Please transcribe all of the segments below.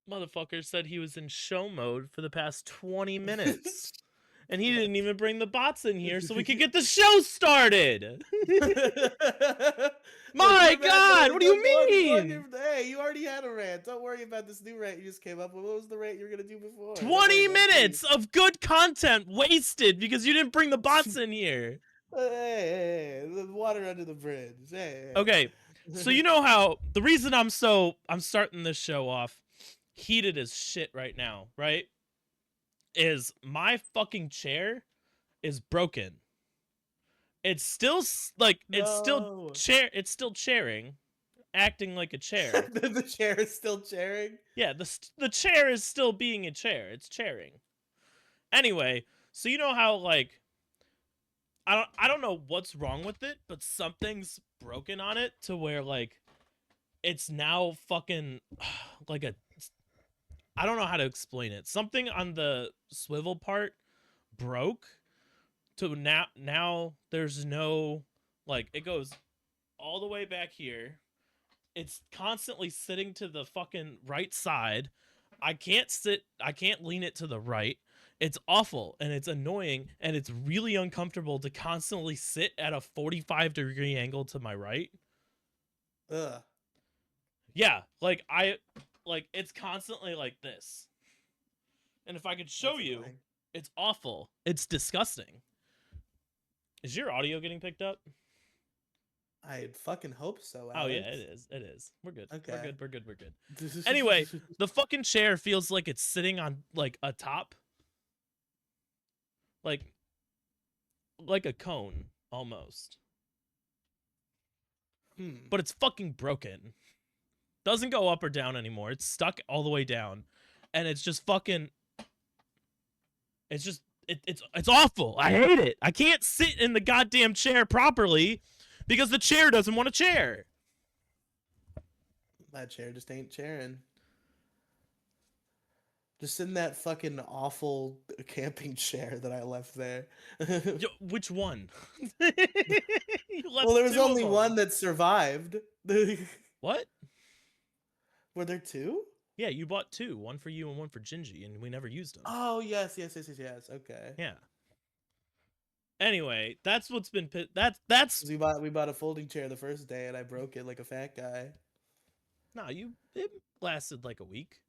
Motherfucker said he was in show mode for the past 20 minutes. And he didn't even bring the bots in here so we could get the show started. Look, My your rant, God, what do you mean? hey, you already had a rant. Don't worry about this new rant you just came up with. What was the rant you were gonna do before? Don't worry 20 about it. minutes of good content wasted because you didn't bring the bots in here. Hey, the water under the bridge. Hey. Okay, so you know how the reason I'm starting this show off heated as shit right now, right? Is my fucking chair is broken. It's still No. it's still chairing, acting like a chair. The chair is still chairing. Yeah, the chair is still being a chair. It's chairing. Anyway, so you know how like I don't know what's wrong with it, but something's broken on it to where like it's now fucking like a I don't know how to explain it. Something on the swivel part broke to now there's no like it goes all the way back here. It's constantly sitting to the fucking right side. I can't lean it to the right. It's awful and it's annoying and it's really uncomfortable to constantly sit at a 45-degree angle to my right. Ugh. Yeah, like it's constantly like this. And if I could show That's you, annoying. it's awful. It's disgusting. Is your audio getting picked up? I fucking hope so, Alex. Oh yeah, it is. It is. We're good. Okay. We're good. We're good. We're good. Anyway, the fucking chair feels like it's sitting on like a top, like like a cone almost. But it's fucking broken. Doesn't go up or down anymore. It's stuck all the way down, and it's just fucking. It's just it's awful. I hate it. I can't sit in the goddamn chair properly because the chair doesn't want a chair. That chair just ain't chairing. Just in that fucking awful camping chair that I left there. Yo, which one? Well, there was only one that survived. What? Were there two? Yeah, you bought two, one for you and one for Gingy, and we never used them. Oh yes. Okay. Yeah. Anyway, that's what's been that's We bought a folding chair the first day, and I broke it like a fat guy. no, it lasted like a week.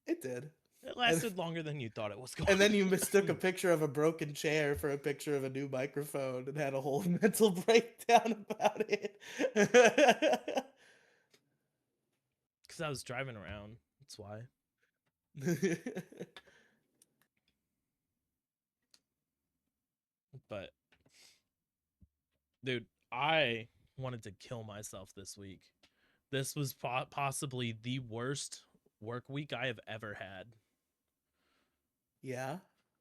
It did. It lasted longer than you thought it was going. And then you mistook a picture of a broken chair for a picture of a new microphone and had a whole mental breakdown about it. Because I was driving around. That's why. But, dude, I wanted to kill myself this week. This was possibly the worst work week I have ever had. Yeah.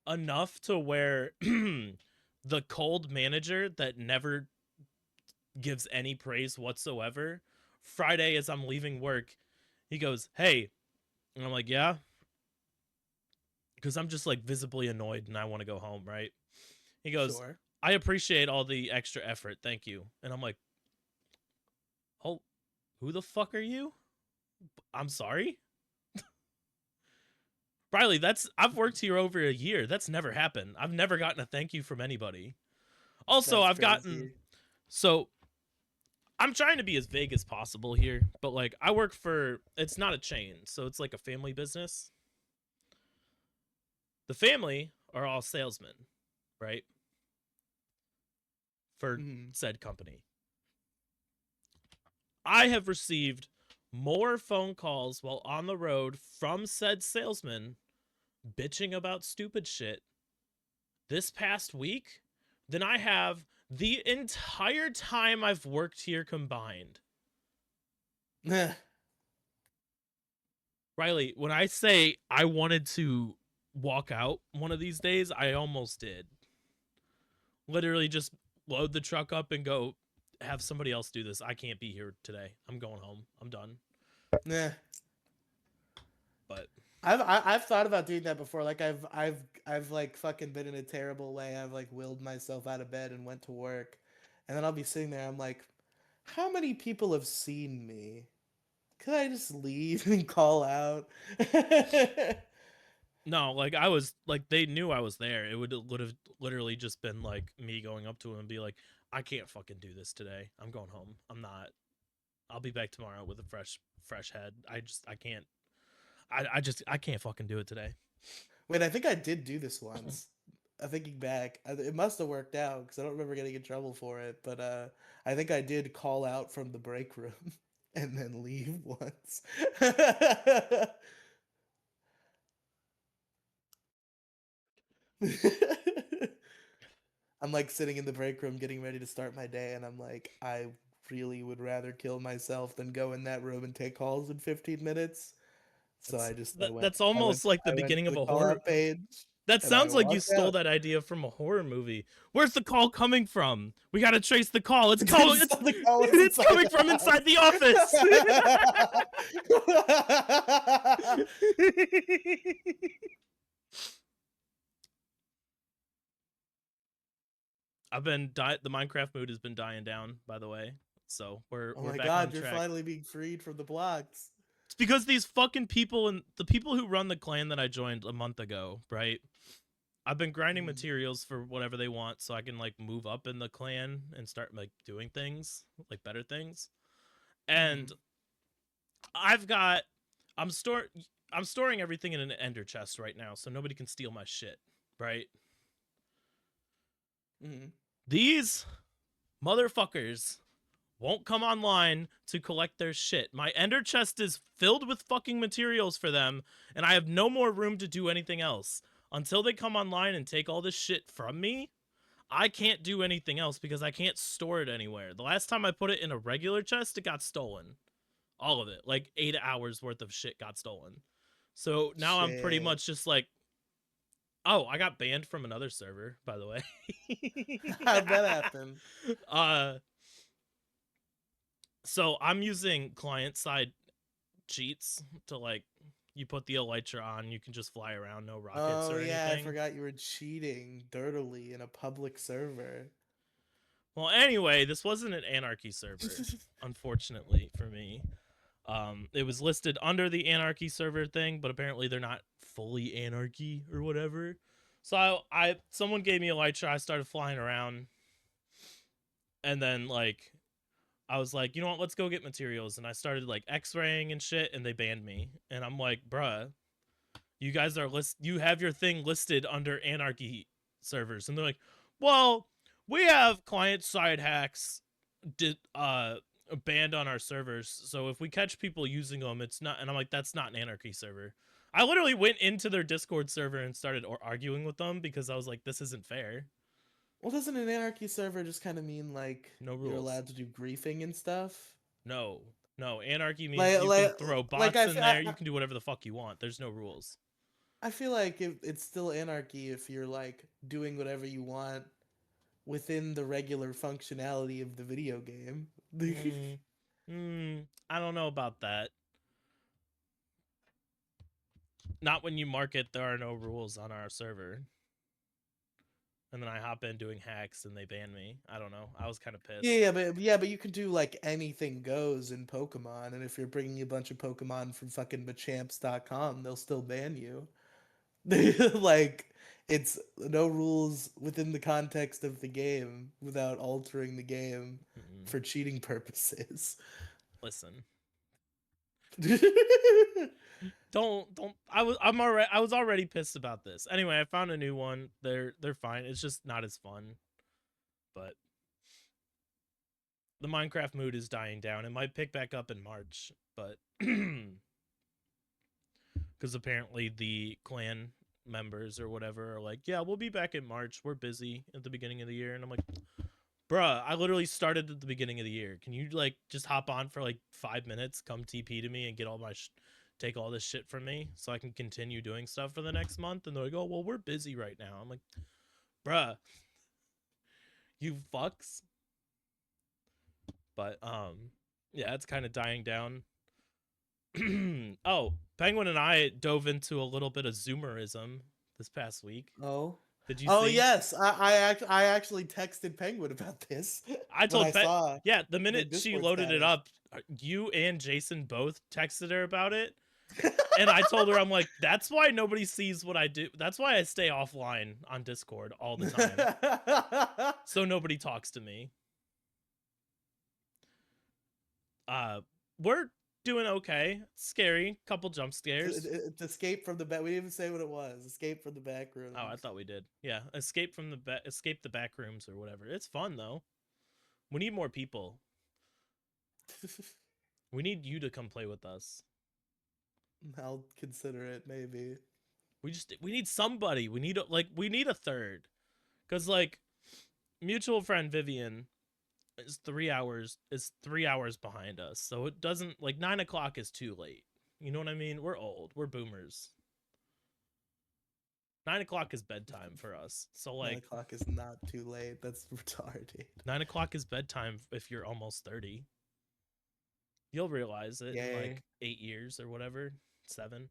Enough to where the cold manager that never gives any praise whatsoever, Friday as I'm leaving work, he goes, "Hey," and I'm like, "Yeah," because I'm just like visibly annoyed and I want to go home, right? He goes, Sure. "I appreciate all the extra effort, thank you," and I'm like, "Oh, who the fuck are you? I'm sorry." Riely, I've worked here over a year. That's never happened. I've never gotten a thank you from anybody. Also, That's I've gotten so I'm trying to be as vague as possible here, but like I work for it's not a chain, so it's like a family business. The family are all salesmen, right? For said company. I have received more phone calls while on the road from said salesmen bitching about stupid shit this past week than I have the entire time I've worked here combined. Riely, when I say I wanted to walk out one of these days, I almost did. Literally just load the truck up and go have somebody else do this. I can't be here today. I'm going home. I'm done. Nah. But I've thought about doing that before. Like I've like fucking been in a terrible way. I've like willed myself out of bed and went to work, and then I'll be sitting there. I'm like, how many people have seen me? could I just leave and call out? No, like I was like they knew I was there. It would have literally just been like me going up to him and be like, I can't fucking do this today. I'm going home. I'm not. I'll be back tomorrow with a fresh head. I can't. I can't fucking do it today. Wait, I think I did do this once. I'm thinking back. It must have worked out because I don't remember getting in trouble for it. But I think I did call out from the break room and then leave once. I'm like sitting in the break room getting ready to start my day, and I'm like, I really would rather kill myself than go in that room and take calls in 15 minutes. So That's I went almost like the I went beginning to of the a call horror. out page That and I sounds like you walked stole out. that idea from a horror movie. Where's the call coming from? We gotta trace the call. It's calling. It's It's not the call, it's it's inside coming the from inside the office. house. The Minecraft mood has been dying down, by the way. So Oh we're my back on god, you're track. finally being freed from the blocks. It's because these fucking people and the people who run the clan that I joined a month ago, right? I've been grinding Mm, materials for whatever they want so I can like move up in the clan and start like doing things, like better things. And mm, I've got I'm store I'm storing everything in an ender chest right now so nobody can steal my shit, right? mm. These motherfuckers won't come online to collect their shit. My ender chest is filled with fucking materials for them, and I have no more room to do anything else. Until they come online and take all this shit from me, I can't do anything else because I can't store it anywhere. The last time I put it in a regular chest, it got stolen. All of it. Like 8 hours worth of shit got stolen. So now I'm pretty Shit. much just like, oh, I got banned from another server, by the way. How'd that happen? uh so I'm using client side cheats to like you put the elytra on, you can just fly around, no rockets Oh or yeah, I anything. forgot you were cheating dirtily in a public server. Well, anyway, this wasn't an anarchy server, unfortunately for me. It was listed under the anarchy server thing, but apparently they're not fully anarchy or whatever. So I someone gave me elytra, I started flying around, and then like I was like, you know what, let's go get materials, and I started like X-raying and shit, and they banned me, and I'm like, bruh, you guys are you have your thing listed under anarchy servers, and they're like, well, we have client side hacks did banned on our servers, so if we catch people using them, it's not. And I'm like, that's not an anarchy server. I literally went into their Discord server and started arguing with them because I was like, this isn't fair. Well, doesn't an anarchy server just kind of mean like No you're rules. allowed to do griefing and stuff? No, no, anarchy means Like, you can like, throw like bots in there, you can do whatever the fuck you want, there's no rules. I feel like it's still anarchy if you're like doing whatever you want within the regular functionality of the video game. Hmm. I don't know about that. Not when you mark it there are no rules on our server, and then I hop in doing hacks and they ban me. I don't know, I was kind of Yeah, pissed. but you can do like anything goes in Pokemon, and if you're bringing a bunch of Pokemon from fucking Machamps.com, they'll still ban you. Like it's no rules within the context of the game without altering the game Mm-mm. for cheating purposes. Listen, don't I was already pissed about this. Anyway, I found a new one. They're fine. It's just not as fun. But the Minecraft mood is dying down. It might pick back up in March, but because apparently the clan members or whatever are like, yeah, we'll be back in March. We're busy at the beginning of the year, and I'm like, bruh, I literally started at the beginning of the year. Can you like just hop on for like 5 minutes, come TP to me, and get all my take all this shit from me so I can continue doing stuff for the next month? And they're like, oh well, we're busy right now. I'm like, bruh, you fucks. But yeah, it's kind of dying down. Oh, Penguin and I dove into a little bit of Zoomerism this past week. Oh. Did you Oh see? yes, I actually texted Penguin about this I when I told Pet. saw Yeah, the the minute she Discord loaded it status. up, you and Jason both texted her about it. And I told her, I'm like, that's why nobody sees what I do. That's why I stay offline on Discord all the time. So nobody talks to me. Uh, we're doing okay. Scary. Couple jump scares. To escape from the back. We didn't even say what it was. Escape from the back Oh, I rooms. thought we did. Yeah, escape the back rooms or whatever. It's fun though. We need more people. We need you to come play with us. I'll consider it maybe. We need somebody. We need a third. Cause like mutual friend Vivian is 3 hours behind us. So it doesn't like 9 o'clock is too late. You know what I mean? We're old. We're boomers. 9 o'clock is bedtime for us. So Nine like o'clock is not too late. That's retarded. 9 o'clock is bedtime if you're almost 30. You'll realize it in Yay. like 8 years or whatever. 7.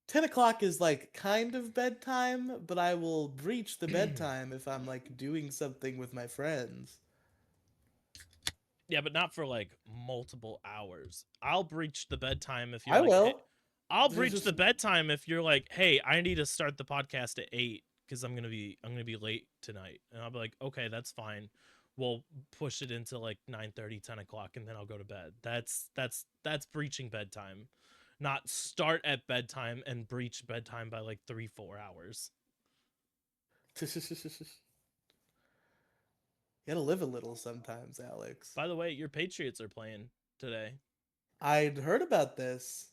10 o'clock is like kind of bedtime, but I will breach the bedtime if I'm like doing something with my friends. Yeah, but not for like multiple hours. I'll breach the bedtime if you're I like, hey, will. I'll There's breach the just bedtime if you're like, hey, I need to start the podcast at 8 because I'm gonna be late tonight, and I'll be like, okay, that's fine. We'll push it into like 9:30, 10 o'clock, and then I'll go to bed. That's breaching bedtime, not start at bedtime and breach bedtime by like 3-4 hours. you gotta live a little sometimes, Alex. By the way, your Patriots are playing today. I'd heard about this.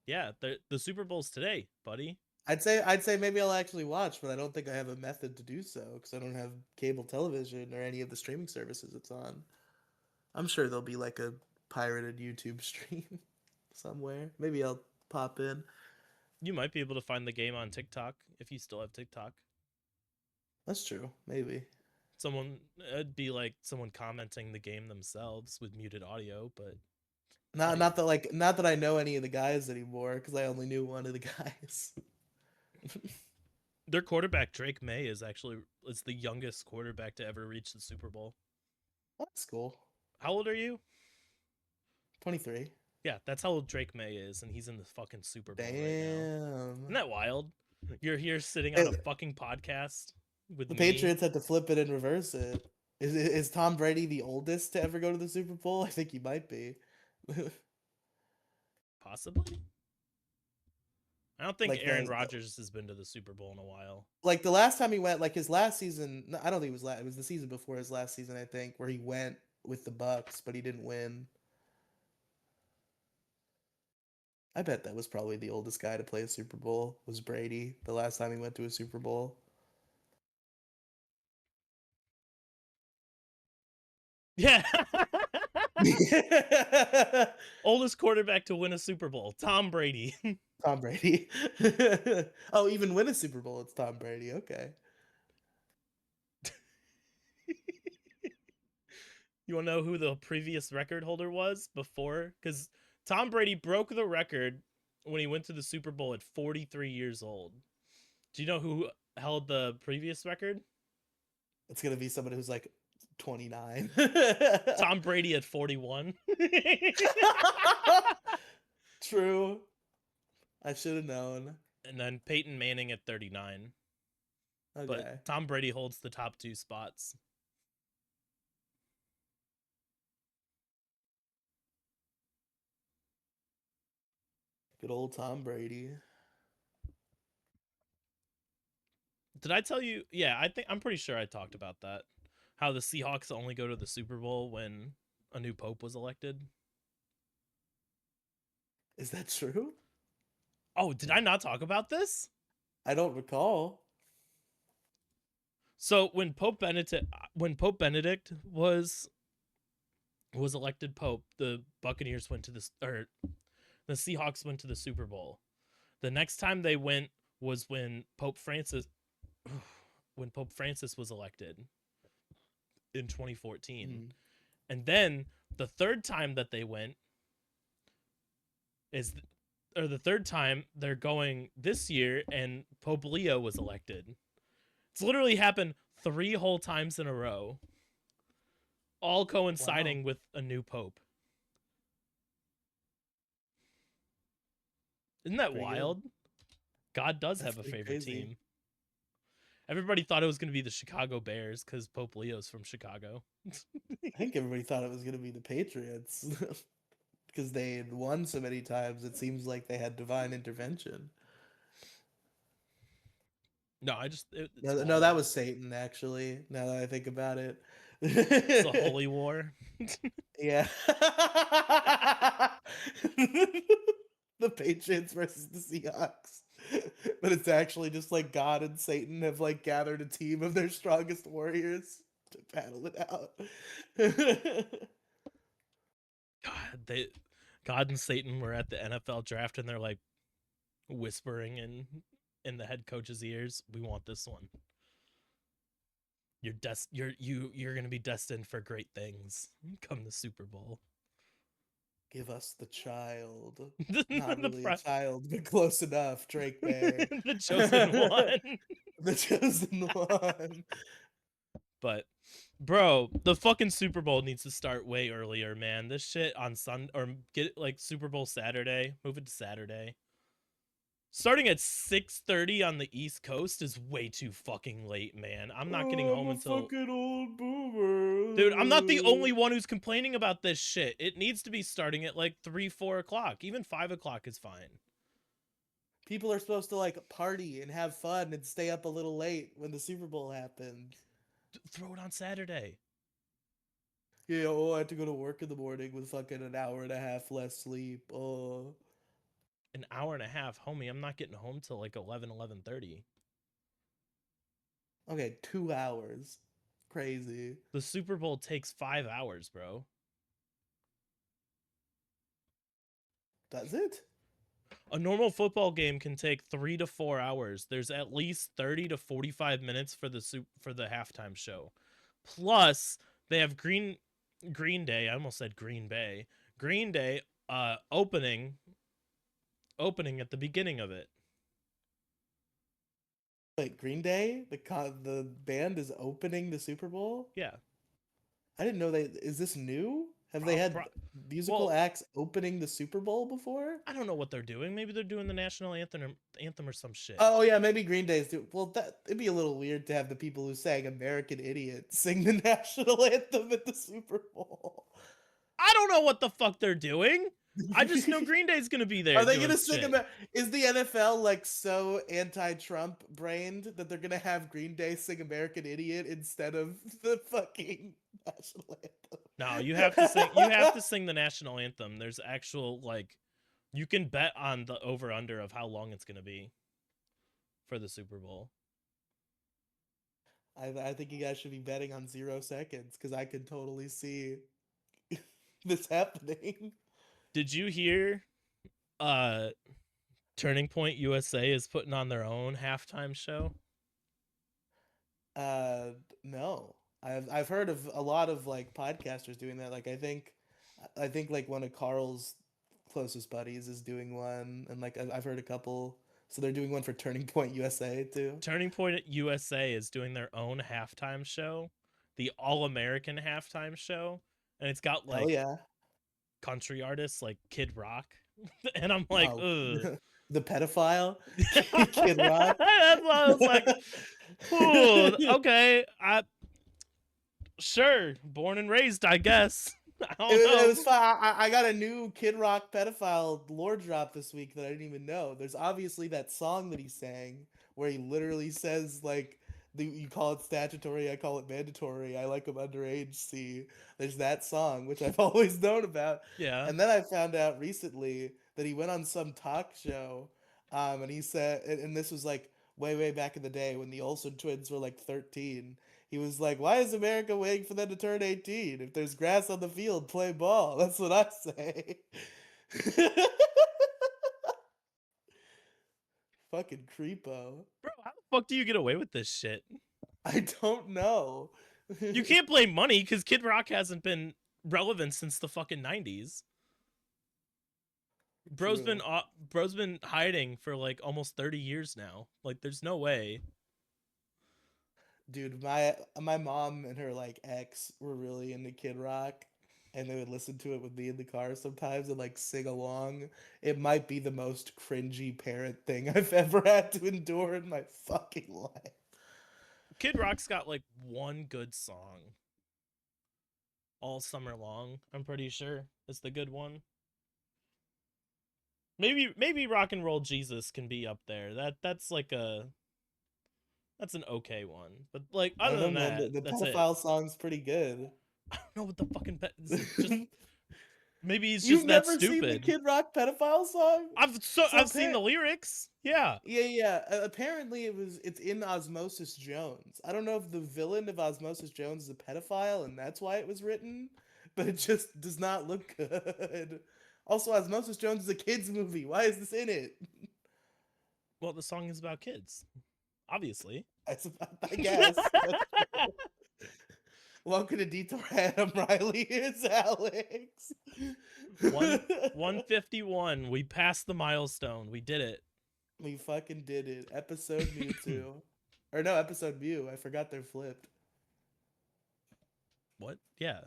Yeah, the Super Bowl's today, buddy. I'd say maybe I'll actually watch, but I don't think I have a method to do so because I don't have cable television or any of the streaming services it's on. I'm sure there'll be like a pirated YouTube stream somewhere. Maybe I'll pop in. You might be able to find the game on TikTok if you still have TikTok. That's true. Maybe. It'd be like someone commenting the game themselves with muted audio, but Not hey, not that like not that I know any of the guys anymore because I only knew one of the guys. their quarterback Drake May is the youngest quarterback to ever reach the Super Bowl. That's cool. How old are you? 23. Yeah, that's how old Drake May is, and he's in the fucking Super Bowl right now. Isn't Damn. that wild? You're here sitting on Hey, a fucking podcast with the me. Patriots had to flip it and reverse it. Is Tom Brady the oldest to ever go to the Super Bowl? I think he might be. Possibly. I don't think like Aaron the Rodgers has been to the Super Bowl in a while. like the last time he went, like his last season. No, I don't think it was last. It was the season before his last season, I think, where he went with the Bucks, but he didn't win. I bet that was probably the oldest guy to play a Super Bowl was Brady. The last time he went to a Super Bowl. Yeah. Oldest quarterback to win a Super Bowl, Tom Brady. Tom Brady. Oh, even win a Super Bowl, it's Tom Brady. Okay. You want to know who the previous record holder was before? Because Tom Brady broke the record when he went to the Super Bowl at 43 years old. Do you know who held the previous record? It's gonna be somebody who's like 29. Tom Brady at 41. True. I should have known. And then Peyton Manning at 39. But Okay. Tom Brady holds the top 2 spots. Good old Tom Brady. Did I tell you? Yeah, I'm pretty sure I talked about that. How the Seahawks only go to the Super Bowl when a new pope was elected. Is that true? Oh, did I not talk about this? I don't recall. So when Pope Benedict was elected pope, the Buccaneers went to the Seahawks went to the Super Bowl. The next time they went was when Pope Francis was elected in 2014. Hmm. And then the third time that they went is or the third time they're going this year and Pope Leo was elected. It's literally happened 3 whole times in a row, all Wow, coinciding with a new pope. Isn't that pretty good. wild? God does That's have a pretty favorite crazy. team. Everybody thought it was going to be the Chicago Bears because Pope Leo's from Chicago. I think everybody thought it was going to be the Patriots because they had won so many times. It seems like they had divine intervention. No, it's No, no, that wild. was Satan, actually. Now that I think about it. It's the Holy War. Yeah. The Patriots versus the Seahawks. But it's actually just like God and Satan have like gathered a team of their strongest warriors to battle it out. God, God and Satan were at the NFL draft and they're like whispering in the head coach's ears, "We want this one. You're gonna be destined for great things come the Super Bowl." Give us the child. Not the really a pri- child, but close enough, Drake May. the chosen The one. chosen one. But bro, the fucking Super Bowl needs to start way earlier, man. This shit on Sun or get it like Super Bowl Saturday, move it to Saturday. Starting at 6:30 on the East Coast is way too fucking late, man. I'm not getting Oh, I'm home a until fucking old Dude, I'm not the boomer. only one who's complaining about this shit. It needs to be starting at like 3, 4 o'clock. Even 5 o'clock is fine. People are supposed to like party and have fun and stay up a little late when the Super Bowl happens. Throw it on Saturday. Yeah, oh, I had to go to work in the morning with fucking an hour and a half less sleep. Oh, An hour and a half, homie. I'm not getting home till like 11, 11:30. okay, 2 hours. Crazy. The Super Bowl takes 5 hours, bro. Does it? A normal football game can take 3 to 4 hours. There's at least 30 to 45 minutes for the halftime show. Plus, they have Green Day. I almost said Green Bay. Green Day opening at the beginning of it. Wait, Green Day, the band is opening the Super Bowl. Yeah. I didn't know they. Is this new? Have they had musical Well, acts opening the Super Bowl before? I don't know what they're doing. Maybe they're doing the national anthem or some shit. Oh yeah, maybe Green Day's do. Well, that it'd be a little weird to have the people who sang "American Idiot" sing the national anthem at the Super Bowl. I don't know what the fuck they're doing. I just know Green Day's gonna be there Are they doing gonna sing shit. about? Is the NFL like so anti-Trump brained that they're gonna have Green Day sing "American Idiot" instead of the fucking national No, you have anthem? to sing the national anthem. There's actual like you can bet on the over under of how long it's gonna be for the Super Bowl. I think you guys should be betting on 0 seconds because I could totally see this happening. Did you hear uh Turning Point USA is putting on their own halftime show? Uh, no, I've heard of a lot of like podcasters doing that. Like I think like one of Carl's closest buddies is doing one, and like I've heard a couple. So they're doing one for Turning Point USA too. Turning Point USA is doing their own halftime show, the All American halftime show, and it's got Hell like yeah! country artists like Kid Rock, and I'm like, Oh, ugh. the pedophile, Kid Rock. That's why I was like, "Ooh, okay, I sure, born and raised, I guess." I don't It was know. fun. I got a new Kid Rock pedophile lore drop this week that I didn't even know. There's obviously that song that he sang where he literally says like you call it statutory, I call it mandatory. I like him underage. See, there's that song which I've always known about, Yeah, and then I found out recently that he went on some talk show, and he said, and this was like way back in the day when the Olsen twins were like 13. He was like, "Why is America waiting for them to turn 18? If there's grass on the field, play ball." That's what I say. Fucking creepo. bro, how the fuck do you get away with this shit? I don't know. You can't blame money because Kid Rock hasn't been relevant since the fucking 90s. True. Bro's been hiding for like almost 30 years now. Like, there's no way. Dude, my mom and her like ex were really into Kid Rock, and they would listen to it with me in the car sometimes and like sing along. It might be the most cringy parent thing I've ever had to endure in my fucking life. Kid Rock's got like one good song all summer long. I'm pretty sure is the good one. Maybe Rock and Roll Jesus can be up there. That's like a that's an okay one. But like I other don't know, than man. that, The that's it. pedophile song's pretty good. I don't know what the fucking is it just maybe he's You've just that never seen the stupid. Kid Rock pedophile song? So I've seen the lyrics. Yeah. yeah. Apparently, it's in Osmosis Jones. I don't know if the villain of Osmosis Jones is a pedophile and that's why it was written, but it just does not look good. Also, Osmosis Jones is a kids movie. Why is this in it? Well, the song is about kids, obviously. I guess. That's true. Welcome to Detour. I'm Riley. It's Alex. One 151. We passed the milestone. We did it. We fucking did it. Episode Mewtwo. Or no, episode Mew. I forgot they're flipped. What? Yeah.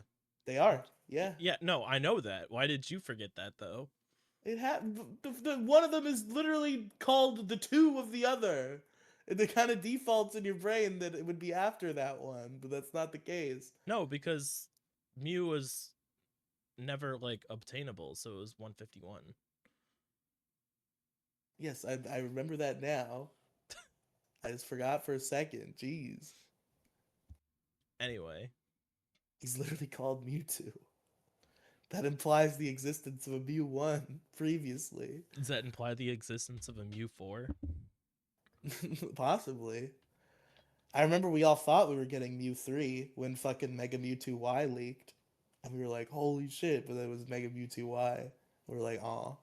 They are. Yeah. Yeah, no, I know that. Why did you forget that though? It one of them is literally called the two of the other. And it kind of defaults in your brain that it would be after that one, but that's not the case. No, because Mew was never like obtainable, so it was 151. Yes, I remember that now. I just forgot for a second. Jeez. Anyway, He's literally called Mewtwo. That implies the existence of a Mew 1 previously. does that imply the existence of a Mew 4? Possibly. I remember we all thought we were getting Mew 3 when fucking Mega Mewtwo Y leaked. And we were like, holy shit, but it was Mega Mewtwo Y. We were like, aw.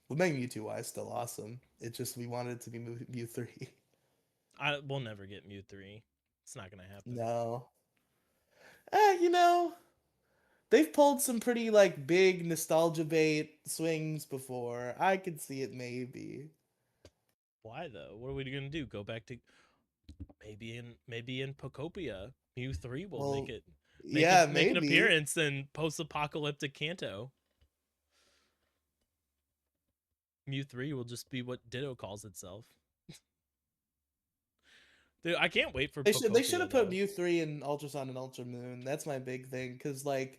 But Mega Mewtwo Y is still awesome. It just, we wanted it to be Mew 3. I will never get Mew 3. It's not gonna happen. No. You know, they've pulled some pretty, like, big nostalgia bait swings before. I could see it maybe. Why though? What are we gonna do? Go back to maybe in Pocopia, Mew 3 will Well, make yeah, it make an maybe. appearance in post-apocalyptic Kanto. Mew 3 will just be what Ditto calls itself. Dude, I can't wait for They should Pocopia have put though. Mew 3 in Ultra Sun and Ultra Moon. That's my big thing, because, like,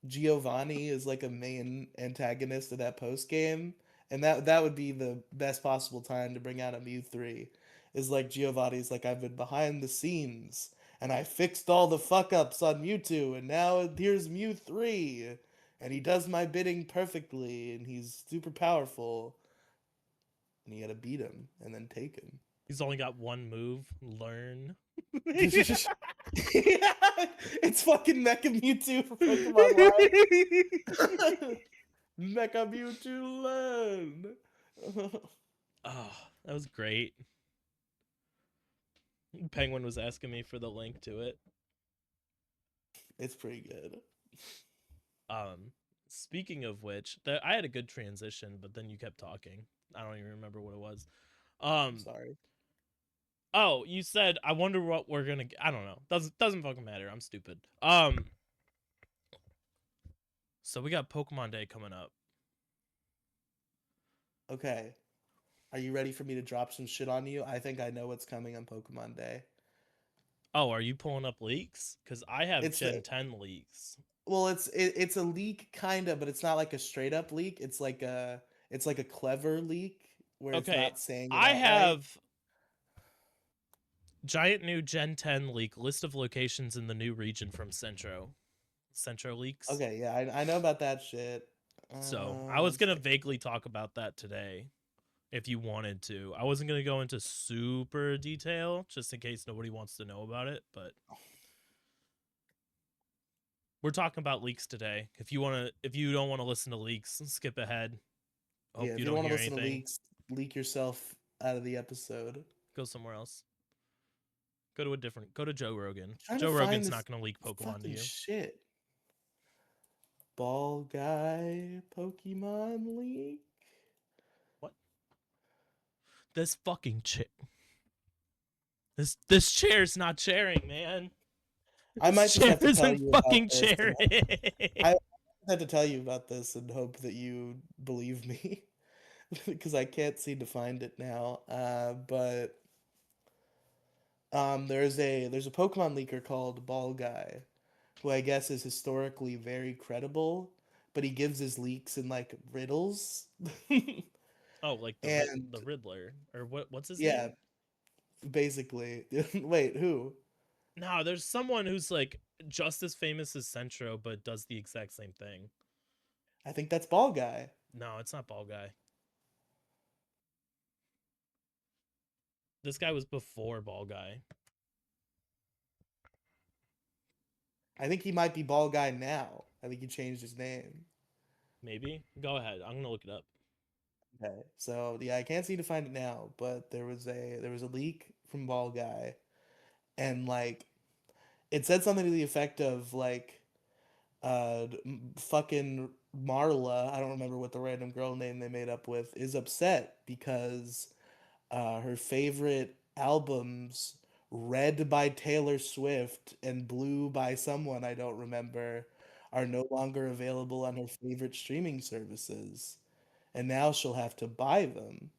Giovanni is like a main antagonist of that post game, and that would be the best possible time to bring out a Mew 3. Is like Giovanni's like, I've been behind the scenes and I fixed all the fuck ups on Mewtwo, and now here's Mew 3, and he does my bidding perfectly, and he's super powerful, and you gotta beat him and then take him. He's only got one move. Learn. Yeah, it's fucking Mecha Mewtwo for Pokemon Live. Mecha Mewtwo learn. Oh, that was great. Penguin was asking me for the link to it. It's pretty good. Um, speaking of which, I had a good transition, but then you kept talking. I don't even remember what it was. I'm Um, sorry. oh, you said I wonder what we're gonna. I don't know. Doesn't fucking matter. I'm stupid. So we got Pokemon Day coming up. Okay. Are you ready for me to drop some shit on you? I think I know what's coming on Pokemon Day. Oh, are you pulling up leaks? Because I have It's Gen 10 leaks. well, it's a leak kinda, but it's not like a straight up leak. It's like a clever leak where it's Okay, not saying it I outright. have giant new Gen 10 leak list of locations in the new region from Centro. Centro leaks. Okay, yeah, I know about that shit. So I One was gonna second. vaguely talk about that today if you wanted to. I wasn't gonna go into super detail just in case nobody wants to know about it, but we're talking about leaks today. If you don't want to listen to leaks, skip ahead. Yeah, Hope if you you don't don't want to hear listen to anything. leaks, leak yourself out of the episode. Go somewhere else. Go to Joe Rogan. Trying to Joe find Rogan's not this gonna leak Pokemon to fucking you. shit. Ball guy Pokemon League. What? This fucking chick. This chair's not chairing, man. I This might just chair have to tell isn't you about fucking this, and chairing. I have to tell you about this and hope that you believe me because I can't seem to find it now. But there's a Pokemon leaker called Ball Guy, who I guess is historically very credible, but he gives his leaks in like riddles. Oh, like And the Riddler or what's his yeah, name? basically. Wait, who? No, there's someone who's like just as famous as Centro but does the exact same thing. I think that's Ball Guy. No, it's not Ball Guy. This guy was before Ball Guy. I think he might be Ball Guy now. I think he changed his name. Maybe. Go ahead. I'm gonna look it up. Okay. So yeah, I can't seem to find it now, but there was a leak from Ball Guy, and like it said something to the effect of like fucking Marla, I don't remember what the random girl name they made up with, is upset because her favorite albums, Red by Taylor Swift and Blue by someone I don't remember, are no longer available on her favorite streaming services, and now she'll have to buy them.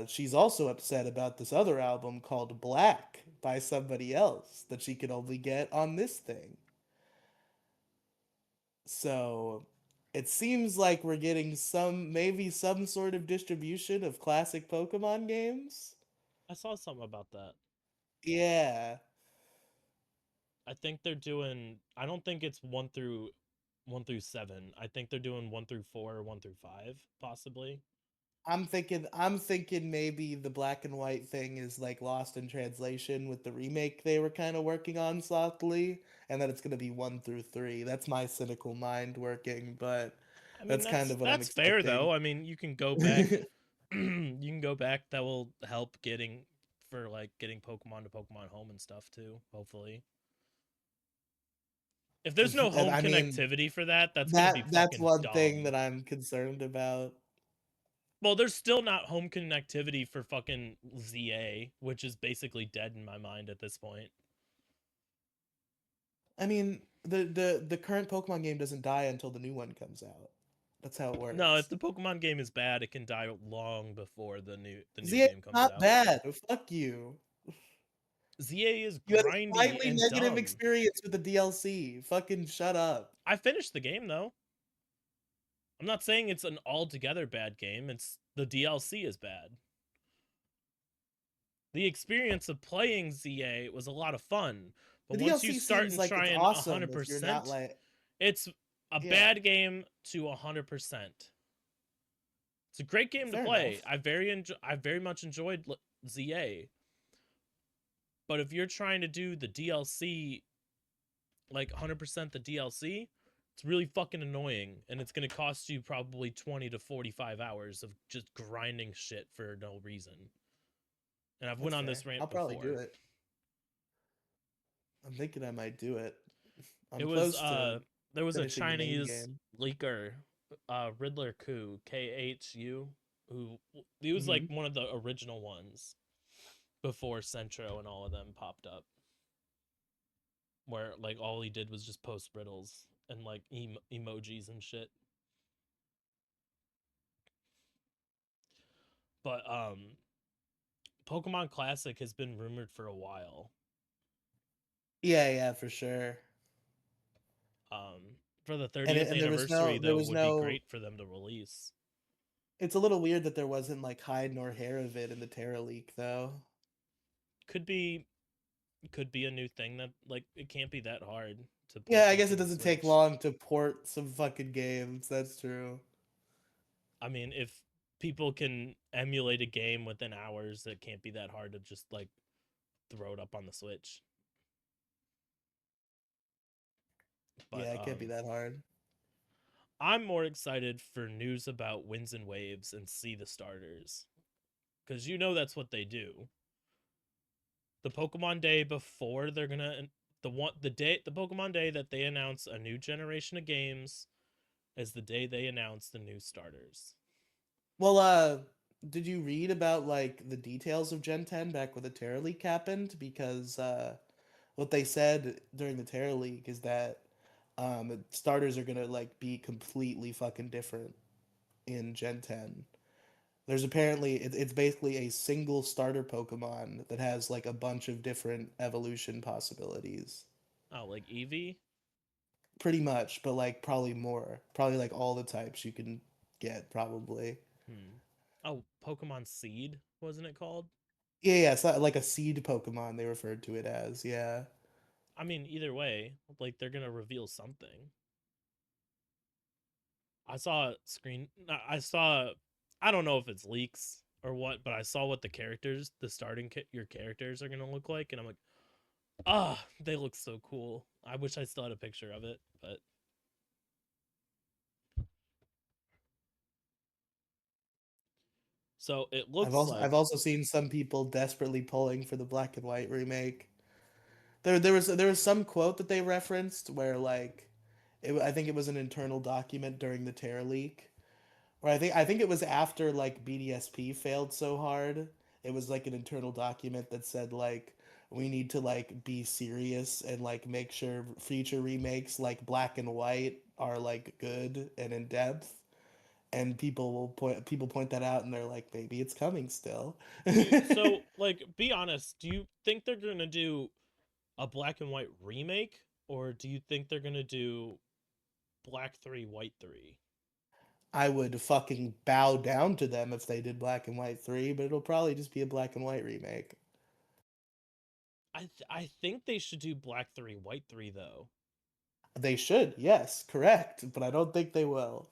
She's also upset about this other album called Black by somebody else that she could only get on this thing. So it seems like we're getting maybe some sort of distribution of classic Pokemon games. I saw something about that. Yeah. I think they're doing. I don't think it's one through seven. I think they're doing one through four or one through five, possibly. I'm thinking maybe the black and white thing is like lost in translation with the remake they were kind of working on softly, and that it's going to be 1 through 3. That's my cynical mind working, but I mean, that's kind of what I'm that's fair expecting. though. I mean, you can go back. You can go back. That will help getting for like getting Pokemon to Pokemon Home and stuff too. Hopefully, if there's no And home I mean, connectivity for that, that's gonna be that's fucking one thing dumb. that I'm concerned about. Well, there's still not home connectivity for fucking ZA, which is basically dead in my mind at this point. I mean, the current Pokemon game doesn't die until the new one comes out. That's how it No, if works. the Pokemon game is bad, it can die long before the new ZA is game comes not out. bad. Fuck you. ZA is You had a grindy slightly and negative dumb. experience with the DLC. Fucking shut up. I finished the game though. I'm not saying it's an altogether bad game. It's the DLC is bad. The experience of playing ZA was a lot of fun, but The once you DLC start seems and like try it's and awesome if you're not 100%, like, it's a yeah, bad game to 100%. It's a great game to fair play. enough. I very much enjoyed ZA, but if you're trying to do the DLC like 100% the DLC, it's really fucking annoying and it's going to cost you probably 20 to 45 hours of just grinding shit for no reason. And I've went That's on fair. this rant I'll probably do before. it. I'm thinking I might do it. It I'm was close to there was a finishing the main Chinese game. leaker, Riddler Ku, KHU, who he was like Hmm. one of the original ones before Centro and all of them popped up, where like all he did was just post riddles and like emojis and shit. But Pokemon Classic has been rumored for a while. Yeah, yeah, for sure. For the And 30th there was no anniversary there though was would be no. great for them to release. It's a little weird that there wasn't like hide nor hair of it in the Terra leak though. Could be could be a new thing that like it can't be that hard to Yeah, port I them guess to it the doesn't take Switch. long to port some fucking games. That's true. I mean, if people can emulate a game within hours, it can't be that hard to just like throw it up on the Switch. But Yeah, it can't be that hard. I'm more excited for news about Winds and Waves and See the Starters because you know that's what they do. The Pokemon Day before they're gonna the Pokemon Day that they announce a new generation of games is the day they announce the new starters. Well, did you read about like the details of Gen 10 back when the Terra Leak happened? Because what they said during the Terra Leak is that starters are gonna like be completely fucking different in Gen 10. There's apparently it's basically a single starter Pokemon that has like a bunch of different evolution possibilities. Oh, like Eevee? Pretty much, but like probably more. Probably like all the types you can get probably. Hmm. Oh, Pokemon Seed, wasn't it called? Yeah, yeah, it's not like a seed Pokemon they referred to it as. Yeah. I mean, either way, like they're gonna reveal something. I saw a screen. I saw. I don't know if it's leaks or what, but I saw what the characters, the starting your characters are gonna look like, and I'm like, ah, they look so cool. I wish I still had a picture of it, but so it looks I've like. also seen some people desperately pulling for the black and white remake. There was some quote that they referenced where like I think it was an internal document during the Terra leak. Or I think it was after like BDSP failed so hard. It was like an internal document that said like we need to like be serious and like make sure future remakes like Black and White are like good and in depth. And people point that out and they're like maybe it's coming still. So like, be honest. Do you think they're gonna do a black and white remake, or do you think they're gonna do black three, white three? I would fucking bow down to them if they did Black and White 3, but it'll probably just be a Black and White remake. I think they should do black three, white three though. They should, yes, correct, but I don't think they will.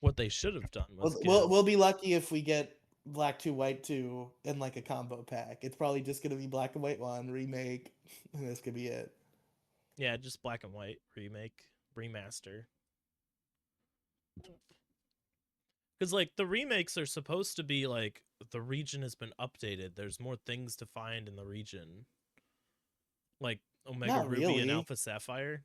What they should have done was We'll give, be lucky if we get Black 2 White 2 in like a combo pack. It's probably just gonna be Black and White 1 remake, and this could be it. yeah, just black and white remake, remaster. Because like the remakes are supposed to be like the region has been updated. There's more things to find in the region, like Omega Not Ruby and really. Alpha Sapphire.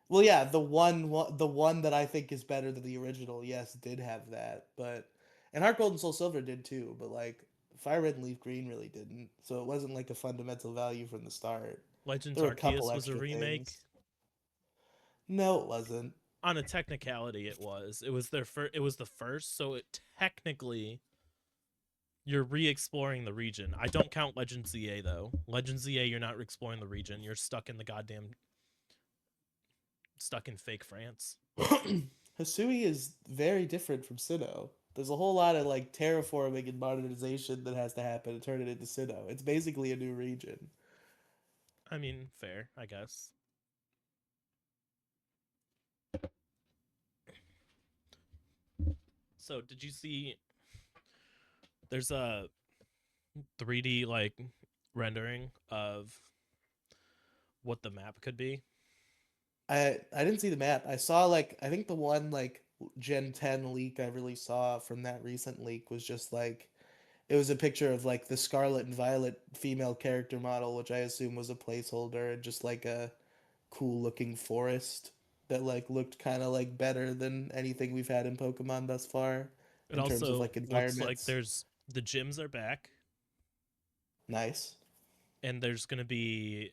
Well, yeah, the one that I think is better than the original, yes, did have that, but and Heart Gold and Soul Silver did too, but like Fire Red and Leaf Green really didn't, so it wasn't like a fundamental value from the start. Legends There were a couple Arceus was a extra remake. things. No, it wasn't. On a technicality, it was. It was their first. It was the first, so it technically you're re-exploring the region. I don't count Legend ZA though. Legend ZA, you're not exploring the region. You're stuck in the goddamn stuck in fake France. Hisui is very different from Sinnoh. There's a whole lot of like terraforming and modernization that has to happen to turn it into Sinnoh. It's basically a new region. I mean, fair, I guess. So, did you see? There's a 3D like rendering of what the map could be. I didn't see the map. I saw like I think the one like Gen 10 leak I really saw from that recent leak was just like it was a picture of like the Scarlet and Violet female character model, which I assume was a placeholder, and just like a cool looking forest that like looked kind of like better than anything we've had in Pokemon thus far It in terms of also like looks like environments. there's the gyms are back, Nice. and there's gonna be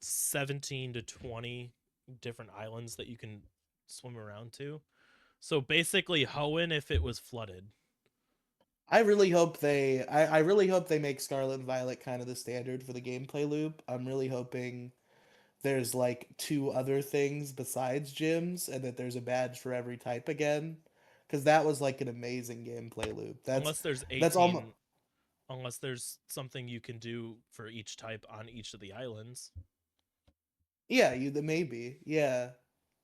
17 to 20 different islands that you can swim around to. So basically, Hoenn if it was flooded. I really hope they make Scarlet and Violet kind of the standard for the gameplay loop. I'm really hoping there's like two other things besides gyms and that there's a badge for every type again, because that was like an amazing gameplay loop. Unless there's That's almost 18, unless there's something you can do for each type on each of the islands. yeah, you the maybe. Yeah.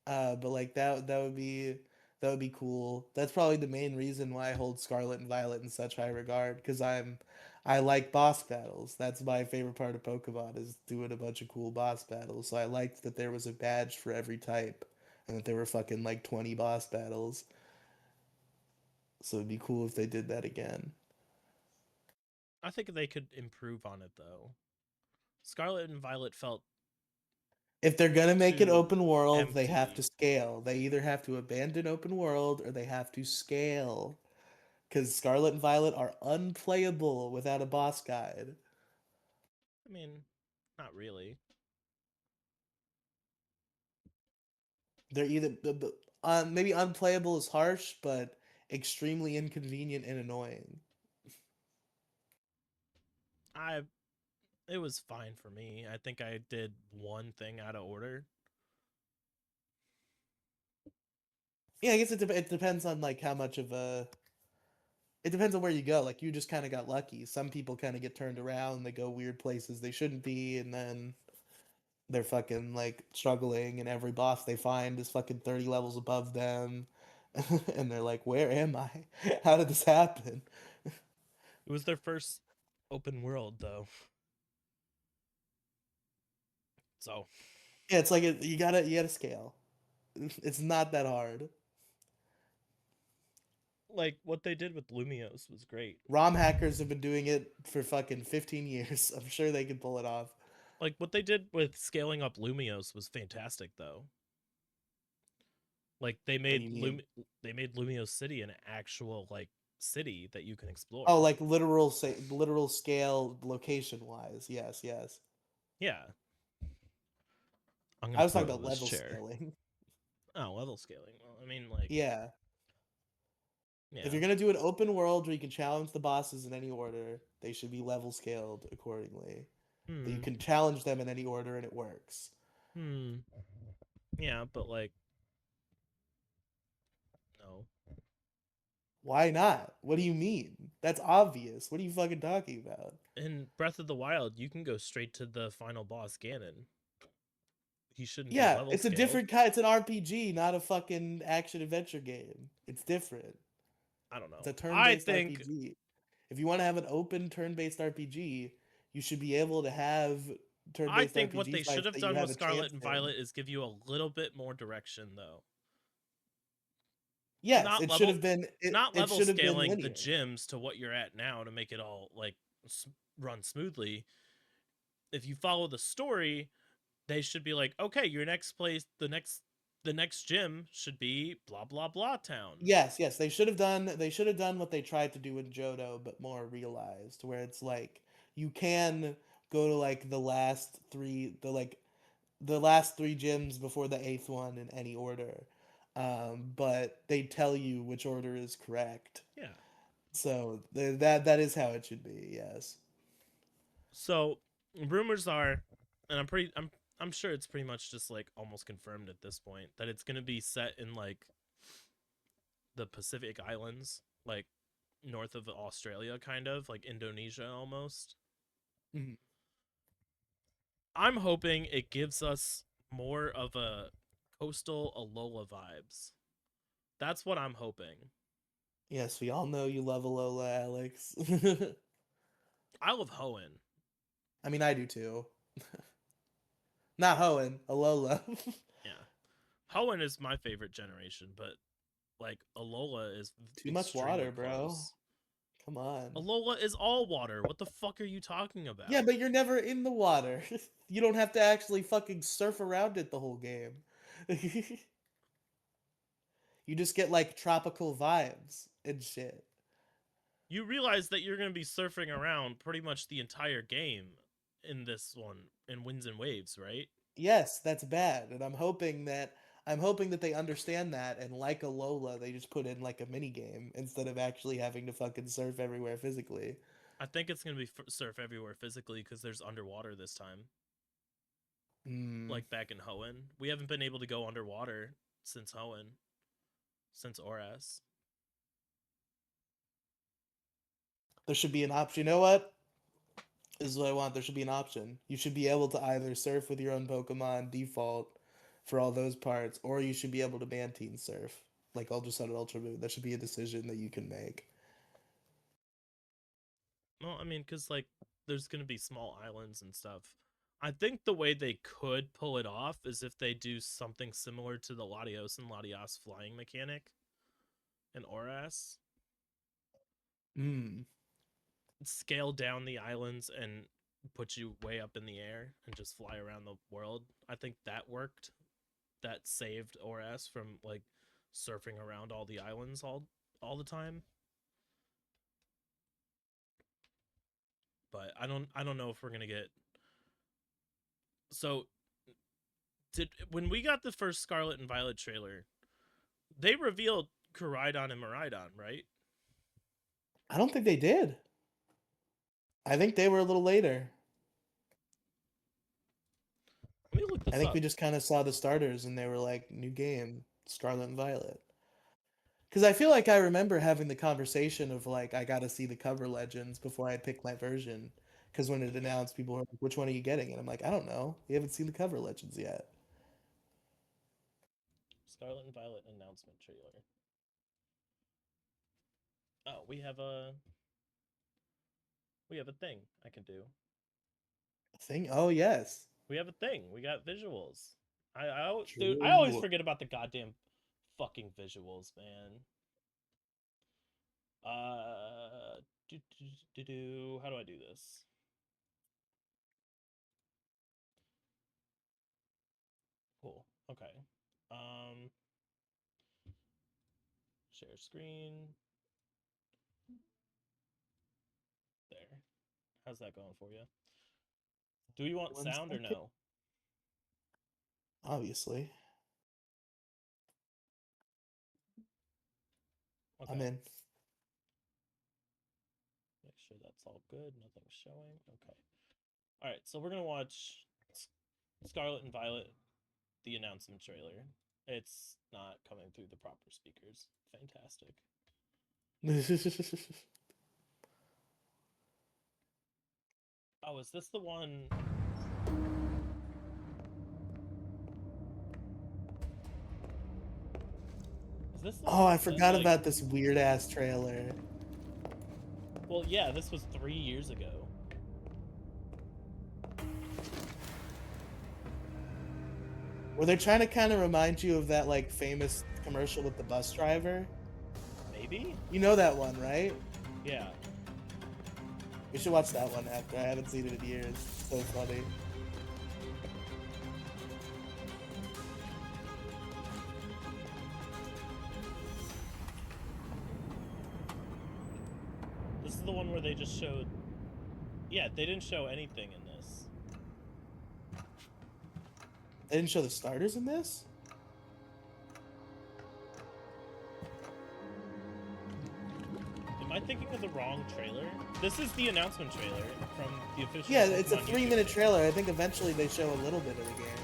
But like that would be cool. That's probably the main reason why I hold Scarlet and Violet in such high regard, because I like boss battles. That's my favorite part of Pokemon is doing a bunch of cool boss battles. So I liked that there was a badge for every type and that there were fucking like 20 boss battles. So it'd be cool if they did that again. I think they could improve on it though. Scarlet and Violet felt If they're gonna make it to open world, they have to empty. scale. They either have to abandon open world or they have to scale. Because Scarlet and Violet are unplayable without a boss guide. I mean, not really. They're either maybe unplayable is harsh, but extremely inconvenient and annoying. I It was fine for me. I think I did one thing out of order. Yeah, I guess it depends on like how much of a it depends on where you go. Like you just kind of got lucky. Some people kind of get turned around, they go weird places they shouldn't be, and then they're fucking like struggling, and every boss they find is fucking 30 levels above them, and they're like, "Where am I? How did this happen?" It was their first open world though. So, Yeah, it's like you gotta scale. It's not that hard. like what they did with Lumios was great. ROM hackers have been doing it for fucking 15 years. I'm sure they can pull it off. Like what they did with scaling up Lumios was fantastic though. Like What do you mean? They made Lumios City an actual like city that you can Oh, explore. like literal scale location wise. Yes, yes. Yeah. I'm I gonna was talking throw about this level chair. scaling. Oh, level scaling. Well, I mean like Yeah. If yeah. you're gonna do an open world where you can challenge the bosses in any order, they should be level scaled accordingly. That you Hmm. can challenge them in any order and it works. Hmm. Yeah, but like no. Why not? What do you mean? That's obvious. What are you fucking talking about? In Breath of the Wild, you can go straight to the final boss Ganon. He shouldn't be Yeah, level it's a scaled. different kind. It's an RPG, not a fucking action adventure game. It's different. I don't It's know. a I turn-based think RPG. If you want to have an open turn-based RPG, you should be able to have I turn-based think what RPG they should fights have that you done with have a Scarlet chance and in. Violet is give you a little bit more direction though. Yes, Not it should level have been not it level should have been scaling the linear. gyms to what you're at now to make it all like run smoothly. If you follow the story, they should be like, "Okay, your next place, the next gym should be blah blah blah town." Yes, yes, they should have done what they tried to do in Johto, but more realized, where it's like you can go to like the last three gyms before the eighth one in any order. But they tell you which order is correct. Yeah. So that is how it should be. Yes. So rumors are, and I'm sure it's pretty much just like almost confirmed at this point that it's gonna be set in like the Pacific Islands, like north of Australia, kind of like Indonesia almost. Mhm. I'm hoping it gives us more of a coastal Alola vibes. That's what I'm hoping. Yes, we all know you love Alola, Alex. I love Hoenn. I mean, I do too. Not Hoenn, Alola. Yeah, Hoenn is my favorite generation, but like Alola is Too much extremely water, bro. close. Come on. Alola is all water. What the fuck are you talking Yeah, about? but you're never in the water. You don't have to actually fucking surf around it the whole game. You just get like tropical vibes and shit. You realize that you're going to be surfing around pretty much the entire game in this one in Winds and Waves, right? Yes, that's bad, and I'm hoping that they understand that and like a Lola, they just put in like a mini game instead of actually having to fucking surf everywhere physically. I think it's going to be surf everywhere physically because there's underwater this time. Hmm. Like back in Hoenn. We haven't been able to go underwater since Hoenn, since Oras. There should be an option. You know what? This is what I want. There should be an option. You should be able to either surf with your own Pokemon default for all those parts, or you should be able to ban Teen Surf, like Ultra Sun and Ultra Moon. That should be a decision that you can make. Well, I mean, because like there's going to be small islands and stuff. I think the way they could pull it off is if they do something similar to the Latios and Latias flying mechanic in Oras, Hmm. scale down the islands and put you way up in the air and just fly around the world. I think that worked. That saved ORS from like surfing around all the islands all the time. But I don't know if we're gonna get. So did when we got the first Scarlet and Violet trailer, they revealed Koraidon and Miraidon, right? I don't think they did. I think they were a little later. Let me look I this think up. we just kind of saw the starters and they were like, new game, Scarlet and Violet. Because I feel like I remember having the conversation of like, I got to see the cover legends before I pick my version. Because when it announced, people were like, which one are you getting? And I'm like, I don't know. We haven't seen the cover legends yet. Scarlet and Violet announcement trailer. Oh, we have a thing I can do. Thing? Oh, yes. We have a thing. We got visuals. Dude, I always True. forget about the goddamn fucking visuals, man. How do I do this? Cool. Okay. Um, share screen. There. How's that going for you? Do you want One sound or second. no? Obviously. I'm Okay. in. Make sure that's all good. Nothing's showing. Okay. All right. So we're gonna watch Scarlet and Violet, the announcement trailer. It's not coming through the proper speakers. Fantastic. Oh, is this the one? Is this the one Oh, I that says forgot like? about this weird ass trailer. Well, yeah, this was 3 years ago. Were they trying to kind of remind you of that like famous commercial with the bus driver? Maybe? You know that one, right? Yeah. We should watch that one after. I haven't seen it in years. It's so funny. This is the one where they just showed. Yeah, they didn't show anything in this. They didn't show the starters in this? Am I thinking of the wrong trailer? This is the announcement trailer from the official Yeah, Pokemon it's a YouTube 3-minute channel. trailer. I think eventually they show a little bit of the game.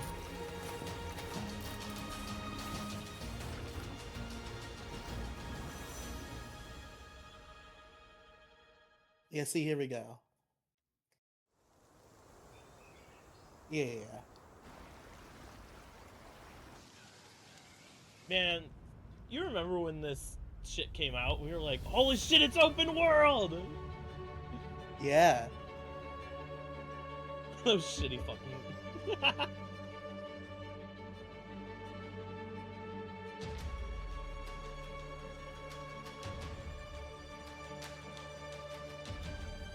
Yeah, see, here we go. Yeah. Man, you remember when this shit came out? We were like, holy shit, it's open world! Yeah. Those shitty fucking.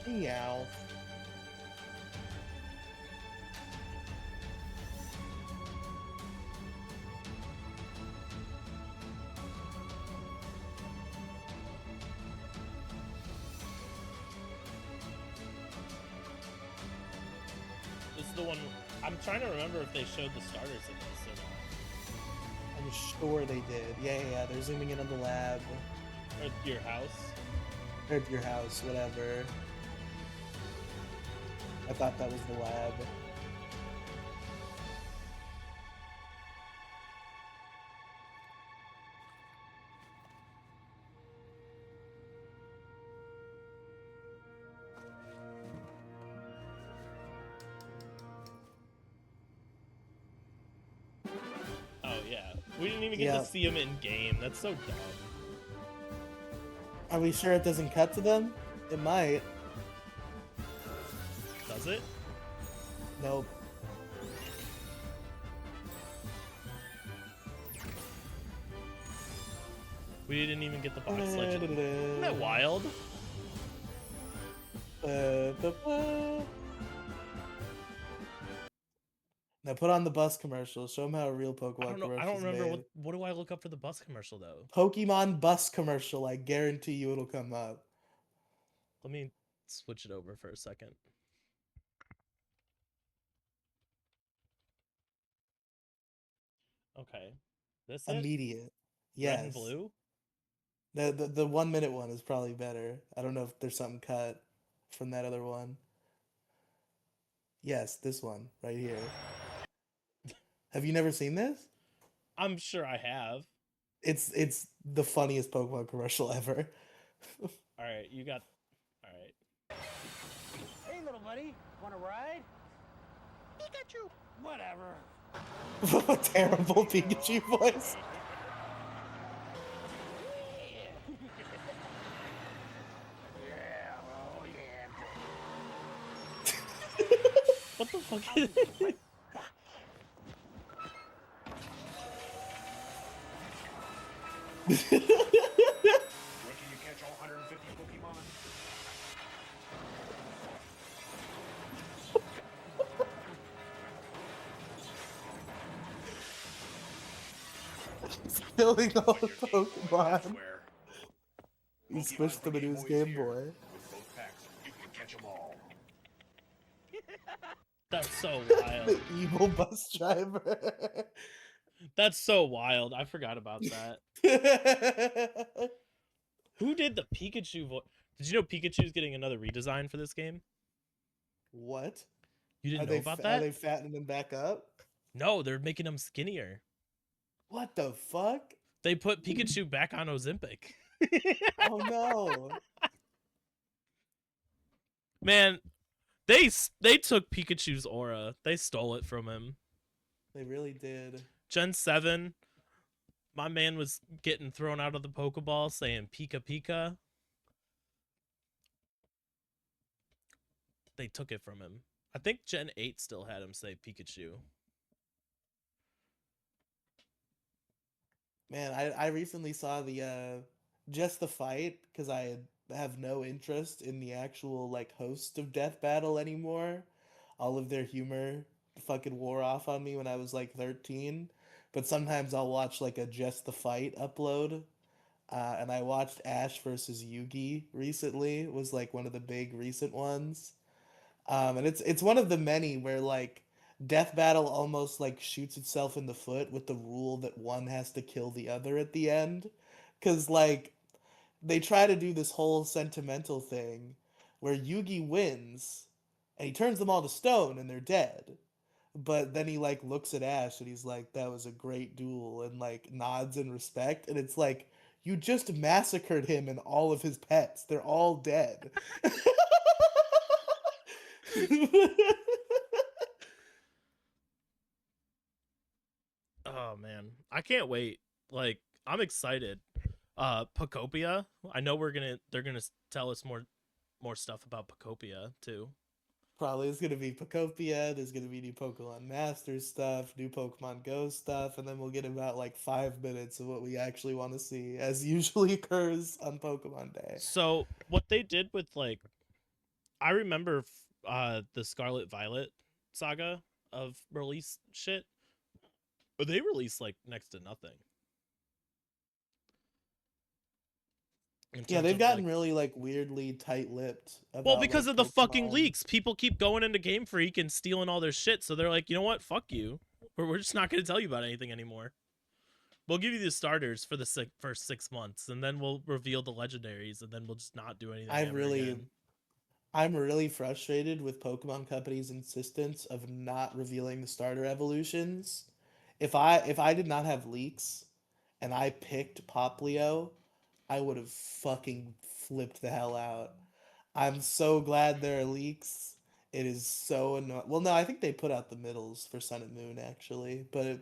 Meow. This is the one. I'm trying to remember if they showed the starters in this or not. I'm sure they did. Yeah. They're zooming in on the lab. Or your house. Or your house, whatever. I thought that was the lab. Oh yeah, we didn't even get to Yep. see him in game. That's so dumb. Are we sure it doesn't cut to them? It might. Does it? Nope. We didn't even get the box legend. Isn't that wild? Now put on the bus commercial. Show them how a real I Pokemon don't know. I commercial don't is remember made. what do I look up for the bus commercial though. Pokemon bus commercial. I guarantee you it'll come up. Let me switch it over for a second. Okay, this it? Immediate. Red and Yes. blue. The 1 minute one is probably better. I don't know if there's something cut from that other one. Yes, this one right here. Have you never seen this? I'm sure I have. It's the funniest Pokemon commercial ever. All right, you got. All right. Hey, little buddy, want to ride? Pikachu! Whatever. Terrible Pikachu voice. Yeah, oh yeah. What the fuck? Is it? When can you catch all 150 Pokemon? Killing all the When your Game Boy, that's Pokemon. where. He Pokemon switched for them into his Boys Game here. Boy. With both packs, you can catch them all. That's so wild. The evil bus driver. That's so wild. I forgot about that. Who did the Pikachu voice? Did you know Pikachu's getting another redesign for this game? What? You Are didn't know they about are that? they fattening him back up? No, they're making him skinnier. What the fuck? They put Pikachu back on Ozempic. Oh no. Man, they took Pikachu's aura. They stole it from him. They really did. Gen 7, my man was getting thrown out of the Pokeball saying Pika Pika. They took it from him. I think Gen 8 still had him say Pikachu. Man, I recently saw the just the fight because have no interest in the actual like host of Death Battle anymore. All of their humor fucking wore off on me when I was like 13. But sometimes I'll watch like a just the fight upload. And I watched Ash versus Yugi recently. It was like one of the big recent ones. And it's one of the many where like Death Battle almost like shoots itself in the foot with the rule that one has to kill the other at the end. Cause like they try to do this whole sentimental thing where Yugi wins and he turns them all to stone and they're dead. But then he like looks at Ash and he's like, that was a great duel and like nods in respect. And it's like, you just massacred him and all of his pets. They're all dead. Oh man, I can't wait. Like I'm excited. Pocopia. I know they're gonna tell us more stuff about Pocopia too. Probably it's gonna be Pokopia, there's gonna be new Pokemon Masters stuff, new Pokemon Go stuff, and then we'll get about like 5 minutes of what we actually want to see, as usually occurs on Pokemon Day. So what they did with like, I remember the Scarlet Violet saga of release shit. But they released like next to nothing in Yeah, terms they've of gotten like. really like weirdly tight-lipped Well, about because like of the fucking Pokemon. leaks, people keep going into Game Freak and stealing all their shit. So they're like, you know what? Fuck you. We're just not going to tell you about anything anymore. We'll give you the starters for the first 6 months, and then we'll reveal the legendaries, and then we'll just not do anything I ever really again. I'm really frustrated with Pokemon Company's insistence of not revealing the starter evolutions. If I did not have leaks and I picked Poplio, I would have fucking flipped the hell out. I'm so glad there are leaks. It is so annoying. Well, no, I think they put out the middles for Sun and Moon actually, but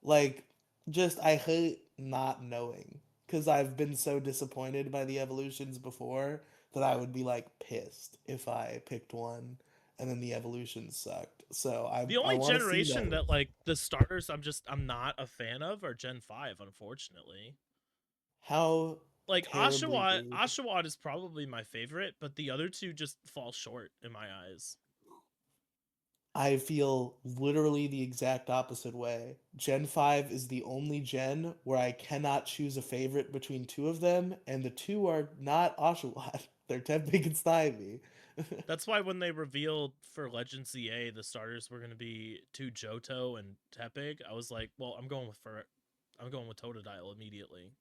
like just I hate not knowing because I've been so disappointed by the evolutions before that I would be like pissed if I picked one and then the evolution sucked. So The I only want to see generation that those. like the starters I'm not a fan of are Gen 5, unfortunately. How Like terribly rude. Oshawott is probably my favorite, but the other two just fall short in my eyes. I feel literally the exact opposite way. Gen 5 is the only gen where I cannot choose a favorite between two of them, and the two are not Oshawott. They're Temping and Snivy. That's why when they revealed for Legend CA the starters were going to be two Johto and Tepig, I was like, well, I'm going with Totodile immediately.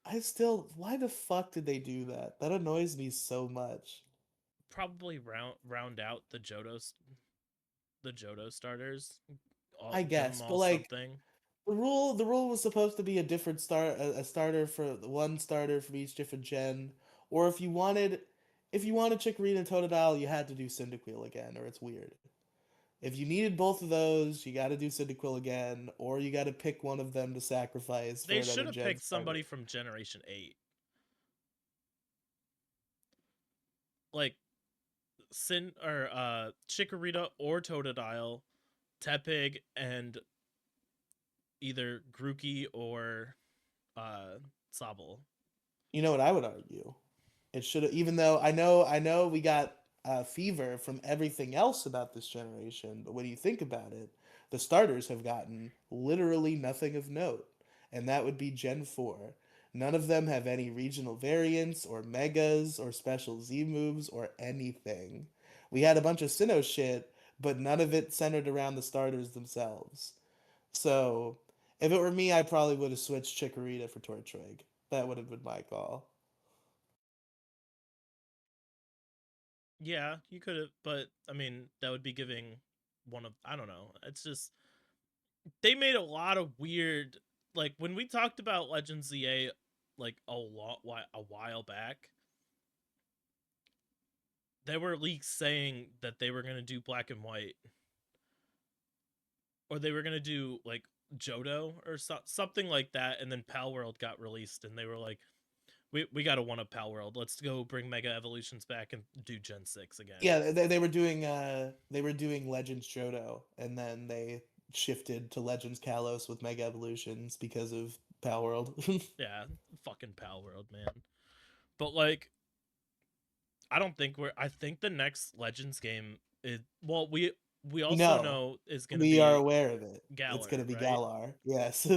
I still, why the fuck did they do that? That annoys me so much. Probably round out the Johto starters, all I give them guess, but all like something. the rule was supposed to be a different a starter for one starter from each different gen, or if you wanted Chikorita and Totodile, you had to do Cyndaquil again, or it's weird. If you needed both of those, you got to do Cyndaquil again, or you got to pick one of them to sacrifice for They should another have gen picked starter. somebody from Generation 8. Like Chikorita or Totodile, Tepig and either Grookey or uh Sobble. You know what I would argue? It should have, even though I know we got fever from everything else about this generation, but when you think about it, the starters have gotten literally nothing of note, and that would be Gen 4. None of them have any regional variants or megas or special Z moves or anything. We had a bunch of Sinnoh shit, but none of it centered around the starters themselves. So, if it were me, I probably would have switched Chikorita for Tortrig. That would have been my call. Yeah, you could have, but I mean, that would be giving one of I don't know. It's just they made a lot of weird like when we talked about Legends ZA like a while back, there were leaks saying that they were going to do black and white or they were going to do like Johto or something like that and then Pal World got released and they were like we got to one up Pal World. Let's go bring Mega Evolutions back and do Gen 6 again. Yeah, they were doing Legends Johto, and then they shifted to Legends Kalos with Mega Evolutions because of Power World. Yeah, fucking Pal World, man. But like I don't think I think the next Legends game is well we also No, know is going to we are be aware of it. It's Galar, gonna be right? Galar. Yes.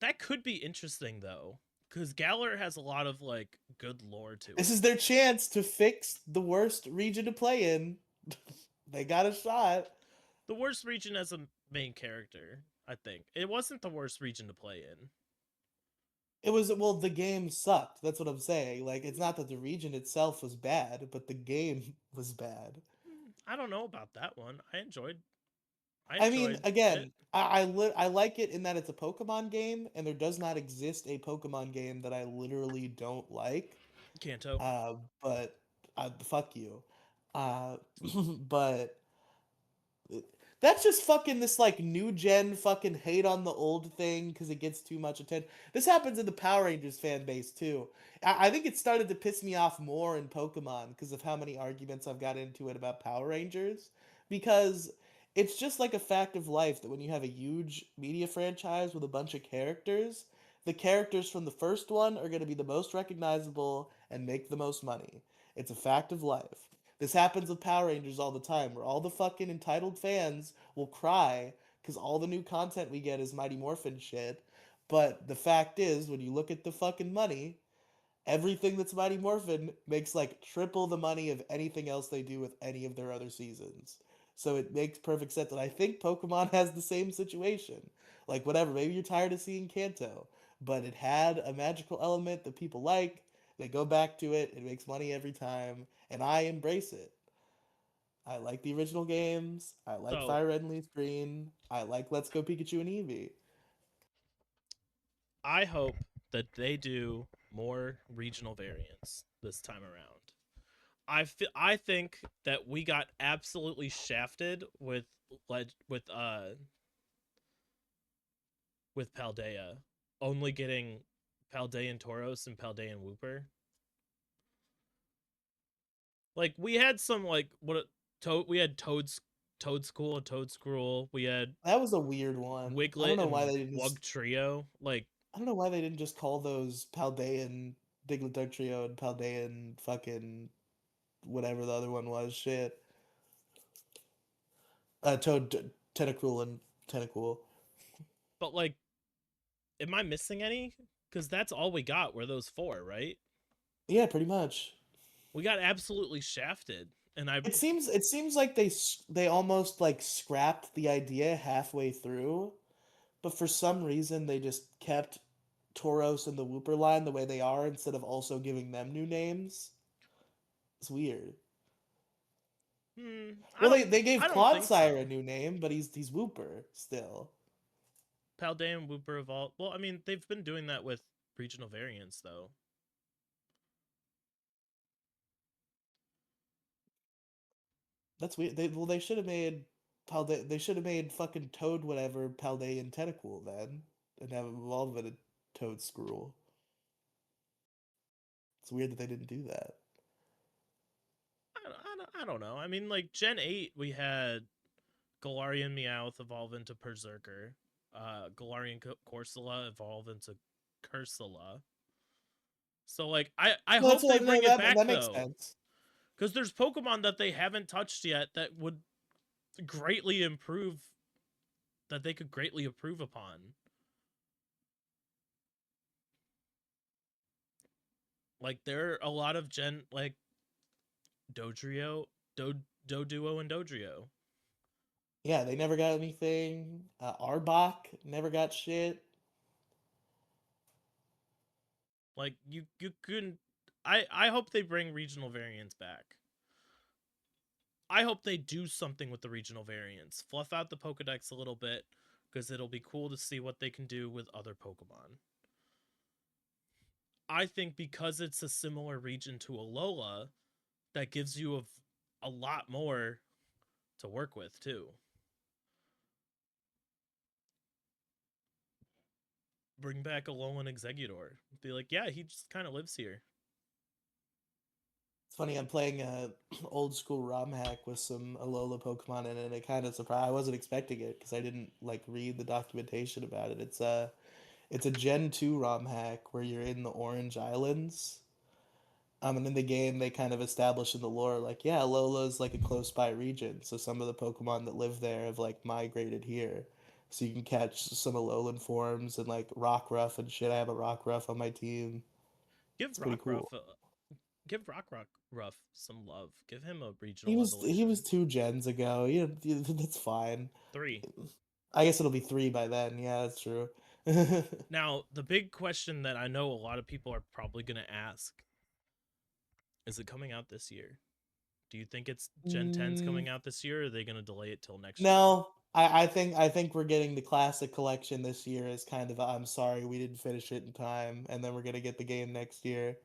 That could be interesting though, because Galar has a lot of like good lore to This it. is their chance to fix the worst region to play in. They got a shot. The worst region as a main character, I think. It wasn't the worst region to play in. It was, well, the game sucked. That's what I'm saying. Like, it's not that the region itself was bad, but the game was bad. I don't know about that one. I I mean, enjoyed it. again, I like it in that it's a Pokemon game, and there does not exist a Pokemon game that I literally don't like. Kanto. But fuck you. But that's just fucking this like new gen fucking hate on the old thing because it gets too much attention. This happens in the Power Rangers fan base too. I think it started to piss me off more in Pokemon because of how many arguments I've got into it about Power Rangers. Because it's just like a fact of life that when you have a huge media franchise with a bunch of characters, the characters from the first one are going to be the most recognizable and make the most money. It's a fact of life. This happens with Power Rangers all the time, where all the fucking entitled fans will cry because all the new content we get is Mighty Morphin shit. But the fact is, when you look at the fucking money, everything that's Mighty Morphin makes like triple the money of anything else they do with any of their other seasons. So it makes perfect sense. And I think Pokemon has the same situation. Like, whatever, maybe you're tired of seeing Kanto, but it had a magical element that people like. They go back to it, it makes money every time, and I embrace it. I like the original games. I like So Fire Red and Leaf Green. I like Let's Go Pikachu and Eevee. I hope that they do more regional variants this time around. I think that we got absolutely shafted with with with Paldea, only getting Paldean Tauros and Paldean Wooper. Like we had some like we had Toad School and Toad Scroll. We had That was a weird one. I don't Wiglet know why and they didn't Wug just Trio. Like I don't know why they didn't just call those Paldean Diglett Trio and Paldean fucking whatever the other one was. Shit. Toad, Tentacruel, and Tentacool. But like, am I missing any? Because that's all we got were those four, right? Yeah, pretty much. We got absolutely shafted, and I It seems like they almost like scrapped the idea halfway through, but for some reason they just kept Tauros and the Wooper line the way they are instead of also giving them new names. It's weird. I Well, don't they gave I don't think Clodsire a so. new name, but he's Wooper still. Paldean, Wooper, Evolve. Well, I mean, they've been doing that with regional variants, though. That's weird. They should have made They should have made fucking Toad whatever Paldean Tentacool then, and have him evolve in a Toad Screw. It's weird that they didn't do that. I don't know. I mean, like Gen 8, we had Galarian Meowth evolve into Berserker. Galarian Corsola evolve into Cursula. So like I No, that's hope they what no bring it that back makes though. sense. Because there's Pokemon that they haven't touched yet that would greatly improve that they could greatly improve upon. Like there are a lot of like Dodrio, Doduo and Dodrio. Yeah, they never got anything. Arbok never got shit. Like you couldn't. I hope they bring regional variants back. I hope they do something with the regional variants. Fluff out the Pokedex a little bit because it'll be cool to see what they can do with other Pokemon. I think because it's a similar region to Alola, that gives you a lot more to work with too. Bring back Alolan Exeggutor. Be like, yeah, he just kind of lives here. It's funny. I'm playing a old school ROM hack with some Alola Pokemon in it, and it kind of surprised. I wasn't expecting it because I didn't like read the documentation about it. It's a Gen 2 ROM hack where you're in the Orange Islands. And in the game, they kind of establish in the lore, like, yeah, Lola's like a close by region, so some of the Pokemon that live there have like migrated here. So you can catch some Alolan forms and like Rockruff and shit. I have a Rockruff on my team. Give It's pretty cool. Give Rock some love. Give him a He regional was he was evolution. 2 gens ago. That's fine. 3. I guess it'll be 3 by then. Yeah, that's true. Now, the big question that I know a lot of people are probably going to ask is it coming out this year? Do you think it's Gen 10's Mm, coming out this year, or are they going to delay it till next year? no, I think we're getting the classic collection this year as kind of a, I'm sorry we didn't finish it in time, and then we're gonna get the game next year.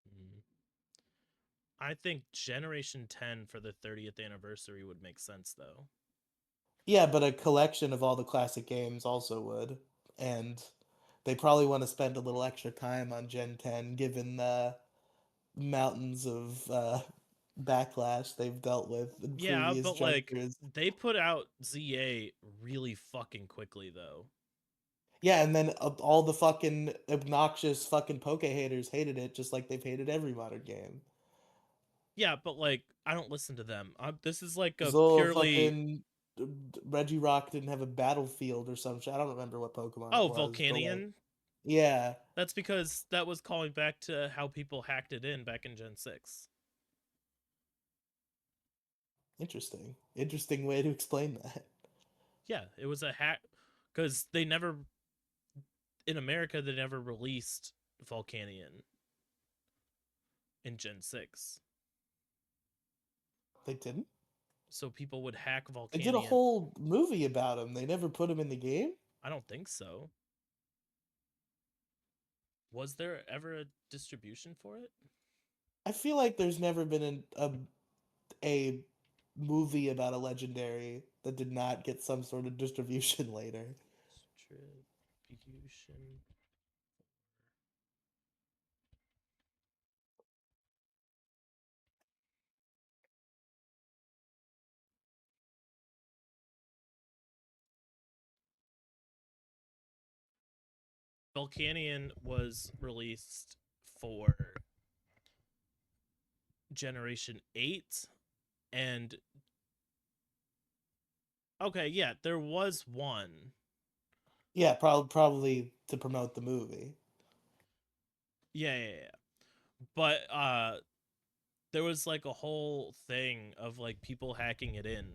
Mm. I think Generation 10 for the 30th anniversary would make sense, though. Yeah, but a collection of all the classic games also would, and they probably want to spend a little extra time on Gen 10 given the mountains of backlash they've dealt with in Yeah, previous but like, junctures. they put out ZA really fucking quickly, though. Yeah, and then all the fucking obnoxious fucking Poke haters hated it, just like they've hated every modern game. Yeah, but like, I don't listen to them. This is like a So purely. fucking Reggie Rock didn't have a battlefield or some shit. I don't remember what Pokemon it Oh, was, but like, Volcanion? yeah, That's because that was calling back to how people hacked it in back in Gen 6. interesting way to explain that. Yeah, it was a hack. Because in America, they never released Volcanion in Gen 6. They didn't. So people would hack They did a Volcanion. whole movie about him. They never put him in the game. I don't think so. Was there ever a distribution for it? I feel like there's never been a movie about a legendary that did not get some sort of distribution later. Distribution. Volcanion was released for Generation 8 and Okay, yeah, there was one. Yeah, probably to promote the movie. Yeah. But there was like a whole thing of like people hacking it in.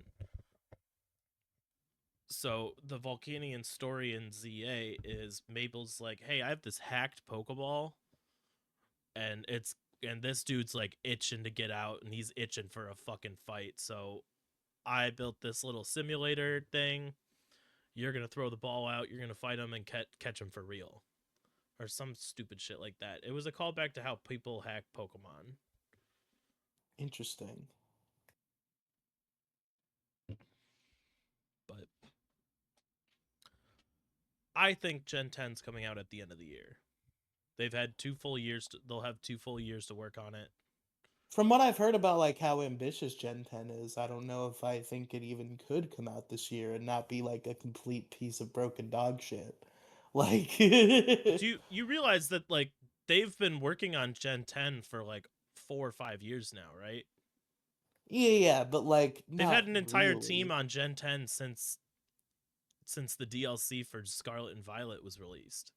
So the Volcanian story in ZA is Mabel's like, "Hey, I have this hacked Pokeball and this dude's like itching to get out and he's itching for a fucking fight. So I built this little simulator thing. You're going to throw the ball out, you're going to fight him and catch him for real." Or some stupid shit like that. It was a callback to how people hack Pokemon. Interesting. But I think Gen 10's coming out at the end of the year. They've had 2 full years. They'll have 2 full years to work on it. From what I've heard about like how ambitious Gen 10 is, I don't know if I think it even could come out this year and not be like a complete piece of broken dog shit. Like Do you realize that like they've been working on Gen 10 for like 4 or 5 years now, right? yeah, but like They've had not an entire team really. on Gen 10 since the DLC for Scarlet and Violet was released.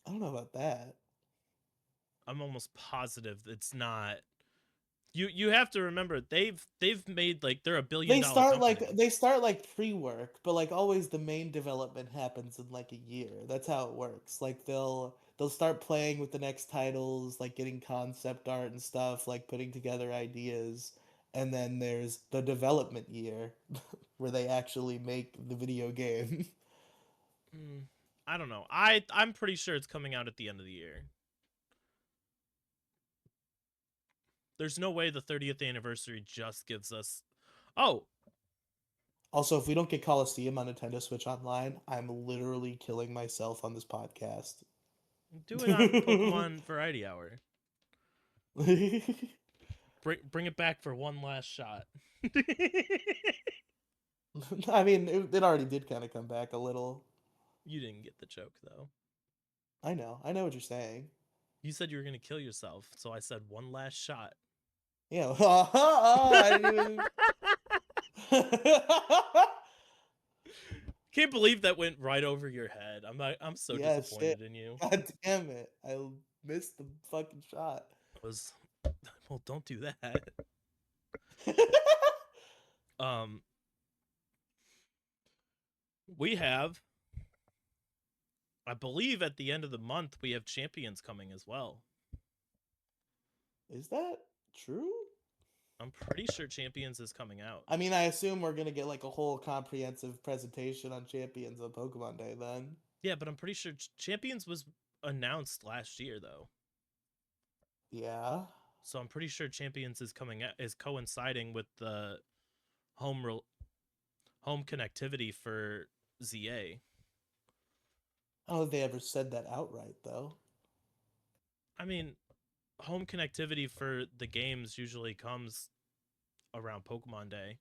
I don't know about that. I'm almost positive it's not. You have to remember they've made like they're a billion dollar company. They start like pre-work, but like always the main development happens in like a year. That's how it works. Like they'll start playing with the next titles, like getting concept art and stuff, like putting together ideas, and then there's the development year where they actually make the video game. Mm, I don't know. I'm pretty sure it's coming out at the end of the year. There's no way the 30th anniversary just gives us. Oh, Also, if we don't get Coliseum on Nintendo Switch Online, I'm literally killing myself on this podcast. do it on Pokemon Variety Hour. Bring it back for one last shot. I mean, it already did kind of come back a little. You didn't get the joke though. I know what you're saying. You said you were gonna kill yourself, so I said one last shot. Yeah, oh, I didn't even. Can't believe that went right over your head. I'm so Yeah, shit. disappointed in you. God damn it! I missed the fucking shot. I was well, don't do that. Um, we have, I believe, at the end of the month we have Champions coming as well. Is that true? I'm pretty sure Champions is coming out. I mean, I assume we're gonna get like a whole comprehensive presentation on Champions on Pokemon Day then. Yeah, but I'm pretty sure Champions was announced last year though. Yeah. So I'm pretty sure Champions is coming out, is coinciding with the home home connectivity for ZA. I don't know if they ever said that outright though. I mean, home connectivity for the games usually comes around Pokemon Day.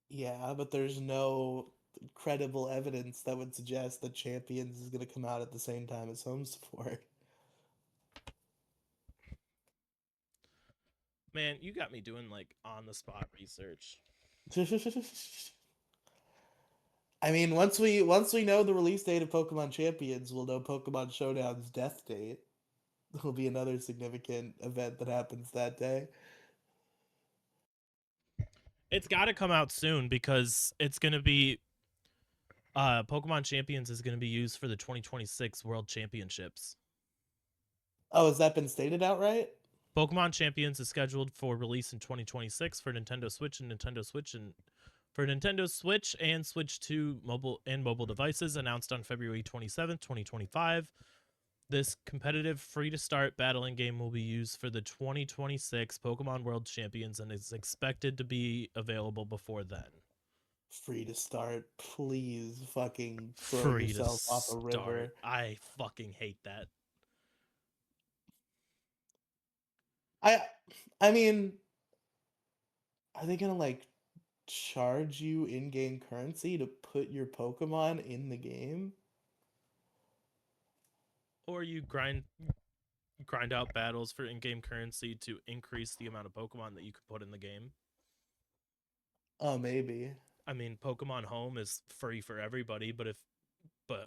Yeah, but there's no credible evidence that would suggest that Champions is gonna come out at the same time as Home Support. Man, you got me doing like on the spot research. I mean, once we know the release date of Pokemon Champions, we'll know Pokemon Showdown's death date. Will be another significant event that happens that day. It's got to come out soon because it's going to be Pokemon Champions is going to be used for the 2026 World Championships. Oh, has that been stated outright? Pokemon Champions is scheduled for release in 2026 for Nintendo Switch and Switch 2 mobile devices, announced on February 27th, 2025. This competitive free-to-start battling game will be used for the 2026 Pokemon World Champions and is expected to be available before then. Free to start. Please fucking throw Free to yourself off a start. river. I fucking hate that. I I mean, are they gonna like charge you in-game currency to put your Pokemon in the game? Or you grind grind out battles for in-game currency to increase the amount of Pokemon that you could put in the game. Oh, maybe. I mean, Pokemon Home is free for everybody, but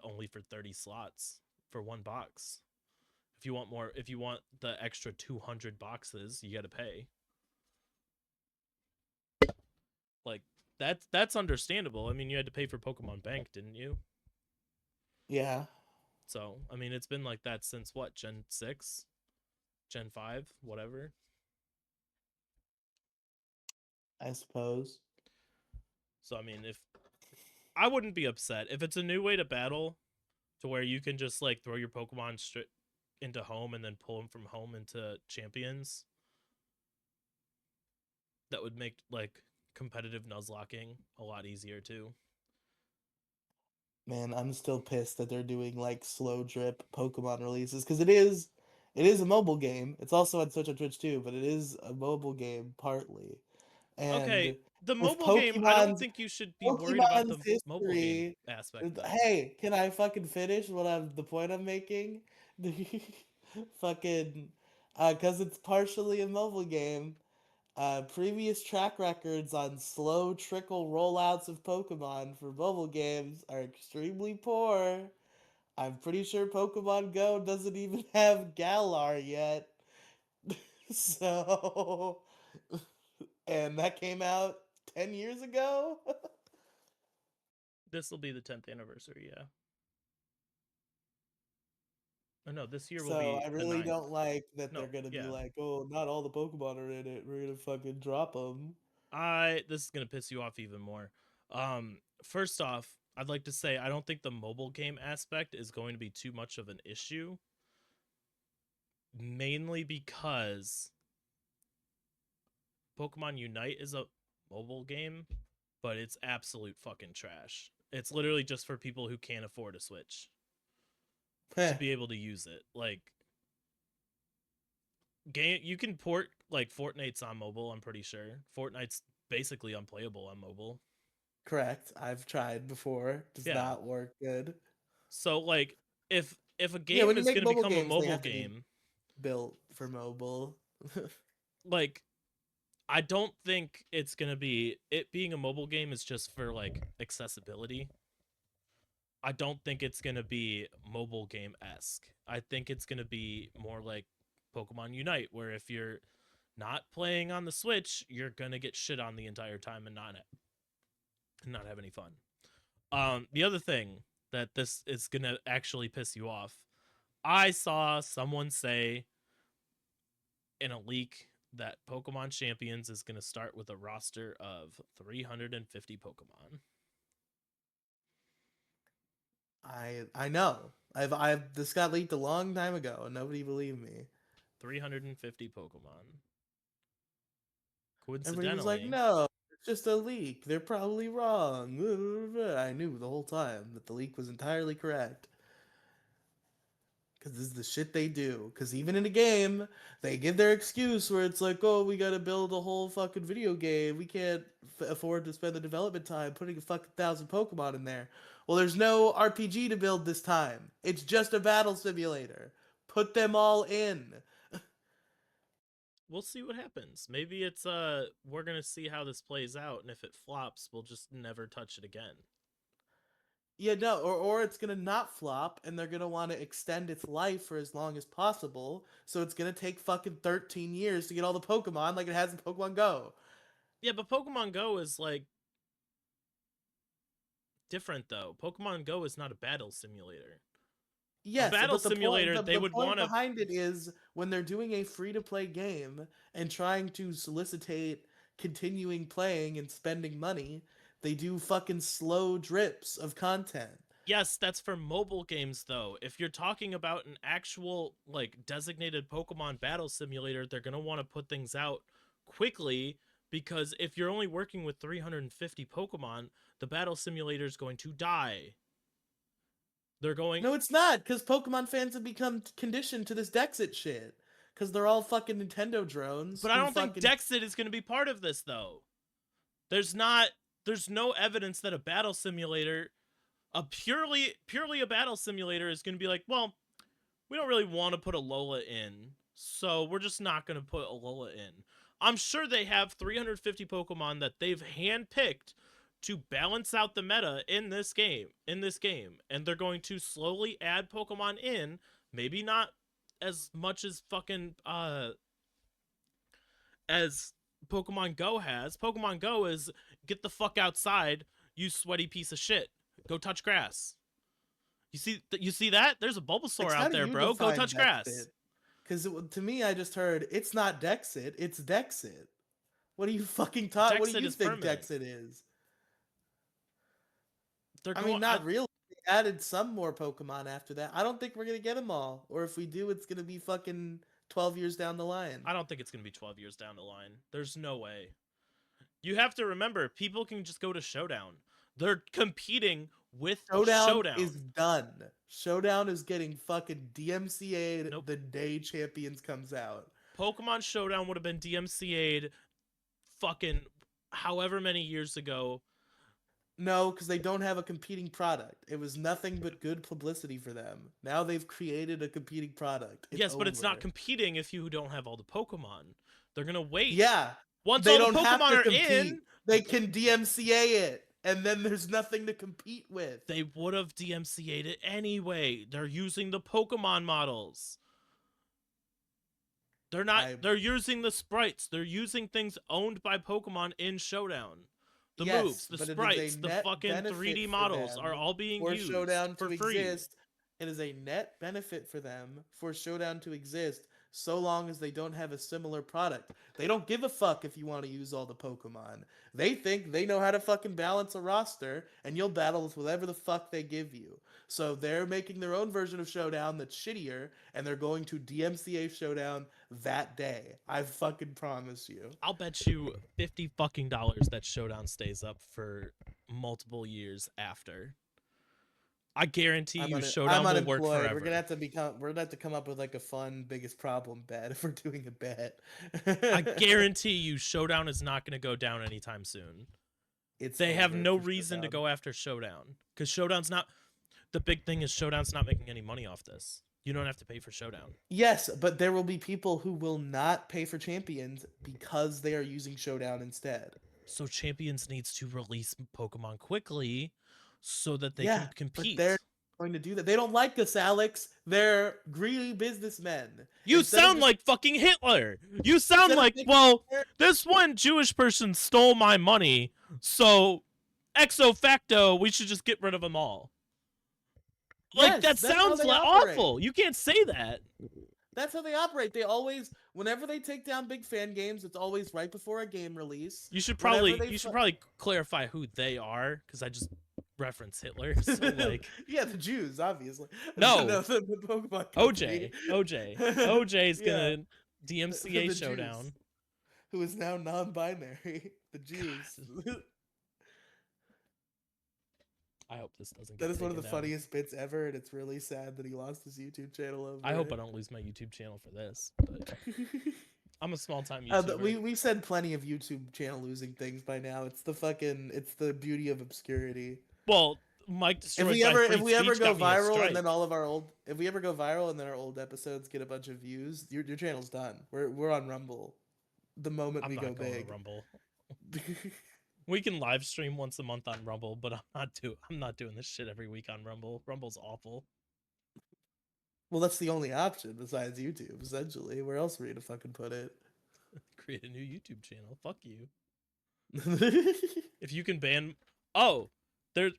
only for 30 slots for one box. If you want more, if you want the extra 200 boxes, you got to pay. Like that's understandable. I mean, you had to pay for Pokemon Bank, didn't you? Yeah, So, I mean, it's been like that since what? Gen 6? Gen 5, whatever. I suppose. So, I mean, if I wouldn't be upset if it's a new way to battle to where you can just like throw your Pokemon straight into home and then pull them from home into champions. That would make like competitive nuzlocking a lot easier too. Man, I'm still pissed that they're doing like slow drip Pokemon releases because it is a mobile game. It's also on Switch and Twitch too, but it is a mobile game partly. Okay, And the with mobile game, I don't Pokemon's think you should be worried about Pokemon's the mobile game history. aspect though. Hey, can I fucking finish the point I'm making? Fucking, because it's partially a mobile game. Previous track records on slow trickle rollouts of Pokemon for mobile games are extremely poor. I'm pretty sure Pokemon Go doesn't even have Galar yet. So, and that came out 10 years ago? This will be the 10th anniversary, yeah. Oh no, this year will So be I the really 9th. don't like that they're No, gonna be yeah. like, oh, not all the Pokemon are in it. We're gonna fucking drop them. This is gonna piss you off even more. First off, I'd like to say I don't think the mobile game aspect is going to be too much of an issue, mainly because Pokemon Unite is a mobile game, but it's absolute fucking trash. It's literally just for people who can't afford a Switch to Heh, be able to use it. Like game you can port like Fortnite's on mobile, I'm pretty sure. Fortnite's basically unplayable on mobile. correct. I've tried before. Does Yeah. not work good. So like if a Yeah, when game you is make going to mobile become a games, they mobile have to be game, built for mobile. like I don't think it's going to be it being a mobile game is just for like accessibility. I don't think it's going to be mobile game-esque. I think it's going to be more like Pokemon Unite where if you're not playing on the Switch, you're going to get shit on the entire time and not have any fun. The other thing that this is going to actually piss you off. I saw someone say in a leak that Pokemon Champions is going to start with a roster of 350 Pokemon. I know. I've this got leaked a long time ago and nobody believed me. 350 Pokemon. Everybody was like, Coincidentally, "No, it's just a leak. They're probably wrong." I knew the whole time that the leak was entirely correct. Because this is the shit they do. Because even in a game, they give their excuse where it's like, oh, we gotta build a whole fucking video game. We can't afford to spend the development time putting a fucking 1,000 Pokemon in there. Well, there's no RPG to build this time. It's just a battle simulator. Put them all in. we'll see what happens. Maybe it's we're going to see how this plays out and if it flops, we'll just never touch it again. Yeah, no, or it's gonna not flop, and they're gonna want to extend its life for as long as possible. So it's gonna take fucking 13 years to get all the Pokemon, like it has in Pokemon Go. Yeah, but Pokemon Go is like different though. Pokemon Go is not a battle simulator. A Yes, battle but simulator, they the would point want to. behind it is when they're doing a free to play game and trying to solicitate continuing playing and spending money, they do fucking slow drips of content. Yes, that's for mobile games though. If you're talking about an actual like designated Pokemon battle simulator, they're going to want to put things out quickly because if you're only working with 350 Pokemon, the battle simulator is going to die. They're going No, it's not, because Pokemon fans have become conditioned to this Dexit shit. Because they're all fucking Nintendo drones But I who don't think fucking. Dexit is going to be part of this though. There's not there's no evidence that a battle simulator a purely a battle simulator is going to be like, well, we don't really want to put Alola in, so we're just not going to put Alola in. I'm sure they have 350 Pokemon that they've handpicked to balance out the meta in this game, and they're going to slowly add Pokemon in, maybe not as much as fucking as Pokemon Go has. Pokemon Go is get the fuck outside, you sweaty piece of shit. Go touch grass. You see that? There's a Bulbasaur Like, how out do there, you bro. Go define touch grass. Dexit? Because to me, I just heard it's not Dexit, it's Dexit. What are you fucking taught? What do Dexit you is think permanent. Dexit is? They're I going. mean, not really. They added some more Pokemon after that. I don't think we're gonna get them all, or if we do, it's gonna be fucking 12 years down the line. I don't think it's gonna be 12 years down the line. There's no way. You have to remember, people can just go to Showdown. They're competing with Showdown Showdown. is done. Showdown is getting fucking DMCA'd Nope. the day Champions comes out. Pokemon Showdown would have been DMCA'd fucking however many years ago. No, because they don't have a competing product. It was nothing but good publicity for them. Now they've created a competing product. Yes, but it's not over. competing if you don't have all the Pokemon. They're gonna wait. Yeah, Once they all don't the have Pokemon to are compete. in, They can DMCA it, and then there's nothing to compete with. they would have DMCA'd it anyway. They're using the Pokemon models. They're not. They're using the sprites. They're using things owned by Pokemon in Showdown. The Yes, moves, the but it is a sprites, the net fucking benefit 3D for models them are all being for used Showdown for to free. exist. It is a net benefit for them for Showdown to exist so long as they don't have a similar product. They don't give a fuck if you want to use all the Pokemon. They think they know how to fucking balance a roster, and you'll battle with whatever the fuck they give you. So they're making their own version of Showdown that's shittier, and they're going to DMCA Showdown that day. I fucking promise you. I'll bet you $50 fucking dollars that Showdown stays up for multiple years after. I guarantee you Showdown I'm will work unemployed. forever. We're gonna have to come up with like a fun biggest problem bet if we're doing a bet. I guarantee you Showdown is not going to go down anytime soon. They have over no for reason to Showdown. go after Showdown because Showdown's not. The big thing is Showdown's not making any money off this. You don't have to pay for Showdown. Yes, but there will be people who will not pay for Champions because they are using Showdown instead. So Champions needs to release Pokemon quickly so that they Yeah, can compete. But they're going to do that. They don't like us, Alex. They're greedy businessmen. You Instead of sound just- like fucking Hitler. You sound Instead of like, making well, fair- this one Jewish person stole my money, so exo facto, we should just get rid of them all. Like, Yes, that that's how sounds they operate. awful. You can't say that. That's how they operate. They always, whenever they take down big fan games, it's always right before a game release. You should Whenever probably they clarify who they are, because I just referenced Hitler. So like yeah, the Jews, obviously. No. the Pokemon OJ, company. OJ's Yeah, gonna DMCA the Showdown. Jews, who is now non-binary. The Jews. I hope this doesn't get That is one of the taken down. funniest bits ever, and it's really sad that he lost his YouTube channel over I hope it. I don't lose my YouTube channel for this, but I'm a small time YouTuber. We've said plenty of YouTube channel losing things by now. It's the beauty of obscurity. Well, Mike destroyed If we ever go viral and strike. then our old episodes get a bunch of views, your channel's done. We're on Rumble. The moment I'm we not go going big. to Rumble. We can live stream once a month on Rumble, but I'm not doing this shit every week on Rumble. Rumble's awful. Well, that's the only option besides YouTube, essentially. Where else were you to fucking put it? Create a new YouTube channel. Fuck you. If you can ban